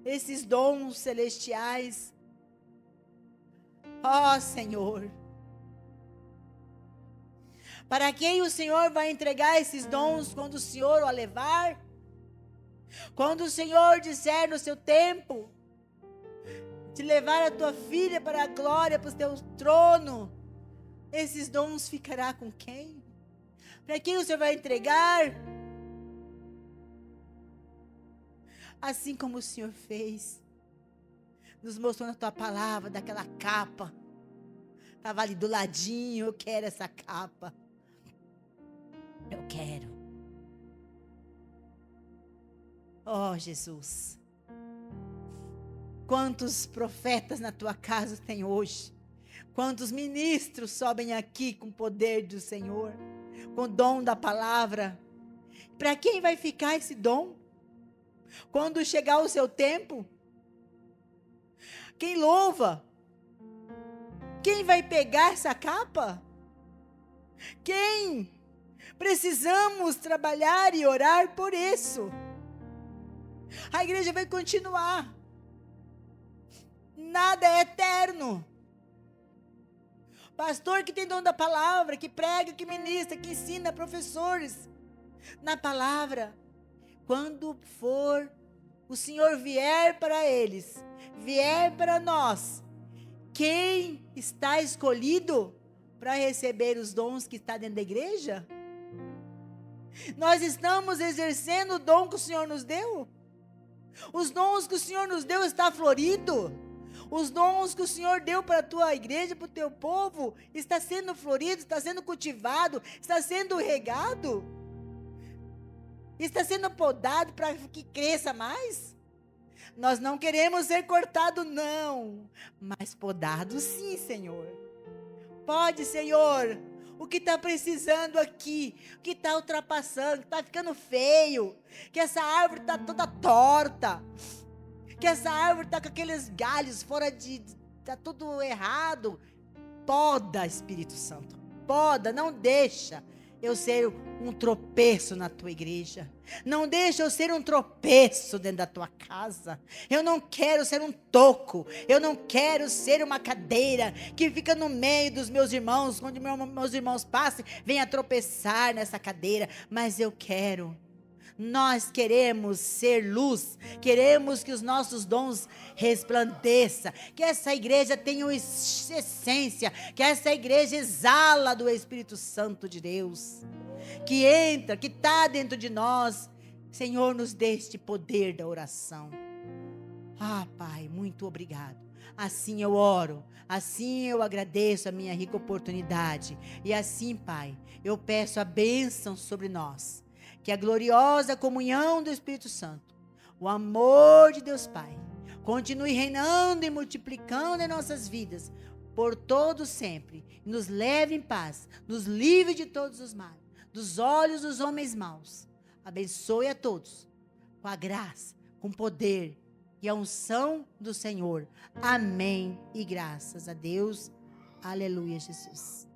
esses dons celestiais. Ó Senhor, para quem o Senhor vai entregar esses dons quando o Senhor o levar? Quando o Senhor disser no seu tempo, de levar a tua filha para a glória, para o teu trono, esses dons ficará com quem? Para quem o Senhor vai entregar? Assim como o Senhor fez, nos mostrou na tua palavra, daquela capa, estava ali do ladinho, eu quero essa capa, eu quero. Oh Jesus, quantos profetas na tua casa tem hoje, quantos ministros sobem aqui com o poder do Senhor, com o dom da palavra. Para quem vai ficar esse dom? Quando chegar o seu tempo? Quem louva? Quem vai pegar essa capa? Quem? Precisamos trabalhar e orar por isso. A igreja vai continuar. Nada é eterno. Pastor que tem dom da palavra, que prega, que ministra, que ensina, professores na palavra. Quando for o Senhor vier para eles, vier para nós, quem está escolhido para receber os dons que está dentro da igreja? Nós estamos exercendo o dom que o Senhor nos deu? Os dons que o Senhor nos deu está florido? Os dons que o Senhor deu para a tua igreja, para o teu povo, está sendo florido, está sendo cultivado, está sendo regado? Está sendo podado para que cresça mais? Nós não queremos ser cortados, não, mas podado sim, Senhor. Pode, Senhor. O que está precisando aqui, o que está ultrapassando, que está ficando feio, que essa árvore está toda torta, que essa árvore está com aqueles galhos fora de... está tudo errado. Poda, Espírito Santo, poda, não deixa eu ser um tropeço na tua igreja. Não deixa eu ser um tropeço dentro da tua casa. Eu não quero ser um toco. Eu não quero ser uma cadeira que fica no meio dos meus irmãos. Quando meus irmãos passem, venha tropeçar nessa cadeira. Mas eu quero. Nós queremos ser luz, queremos que os nossos dons resplandeçam, que essa igreja tenha essência, que essa igreja exala do Espírito Santo de Deus, que entra, que está dentro de nós. Senhor, nos dê este poder da oração. Ah, Pai, muito obrigado. Assim eu oro, assim eu agradeço a minha rica oportunidade, e assim, Pai, eu peço a bênção sobre nós. Que a gloriosa comunhão do Espírito Santo, o amor de Deus Pai, continue reinando e multiplicando em nossas vidas, por todo sempre. Nos leve em paz, nos livre de todos os males, dos olhos dos homens maus. Abençoe a todos, com a graça, com o poder e a unção do Senhor. Amém e graças a Deus. Aleluia, Jesus.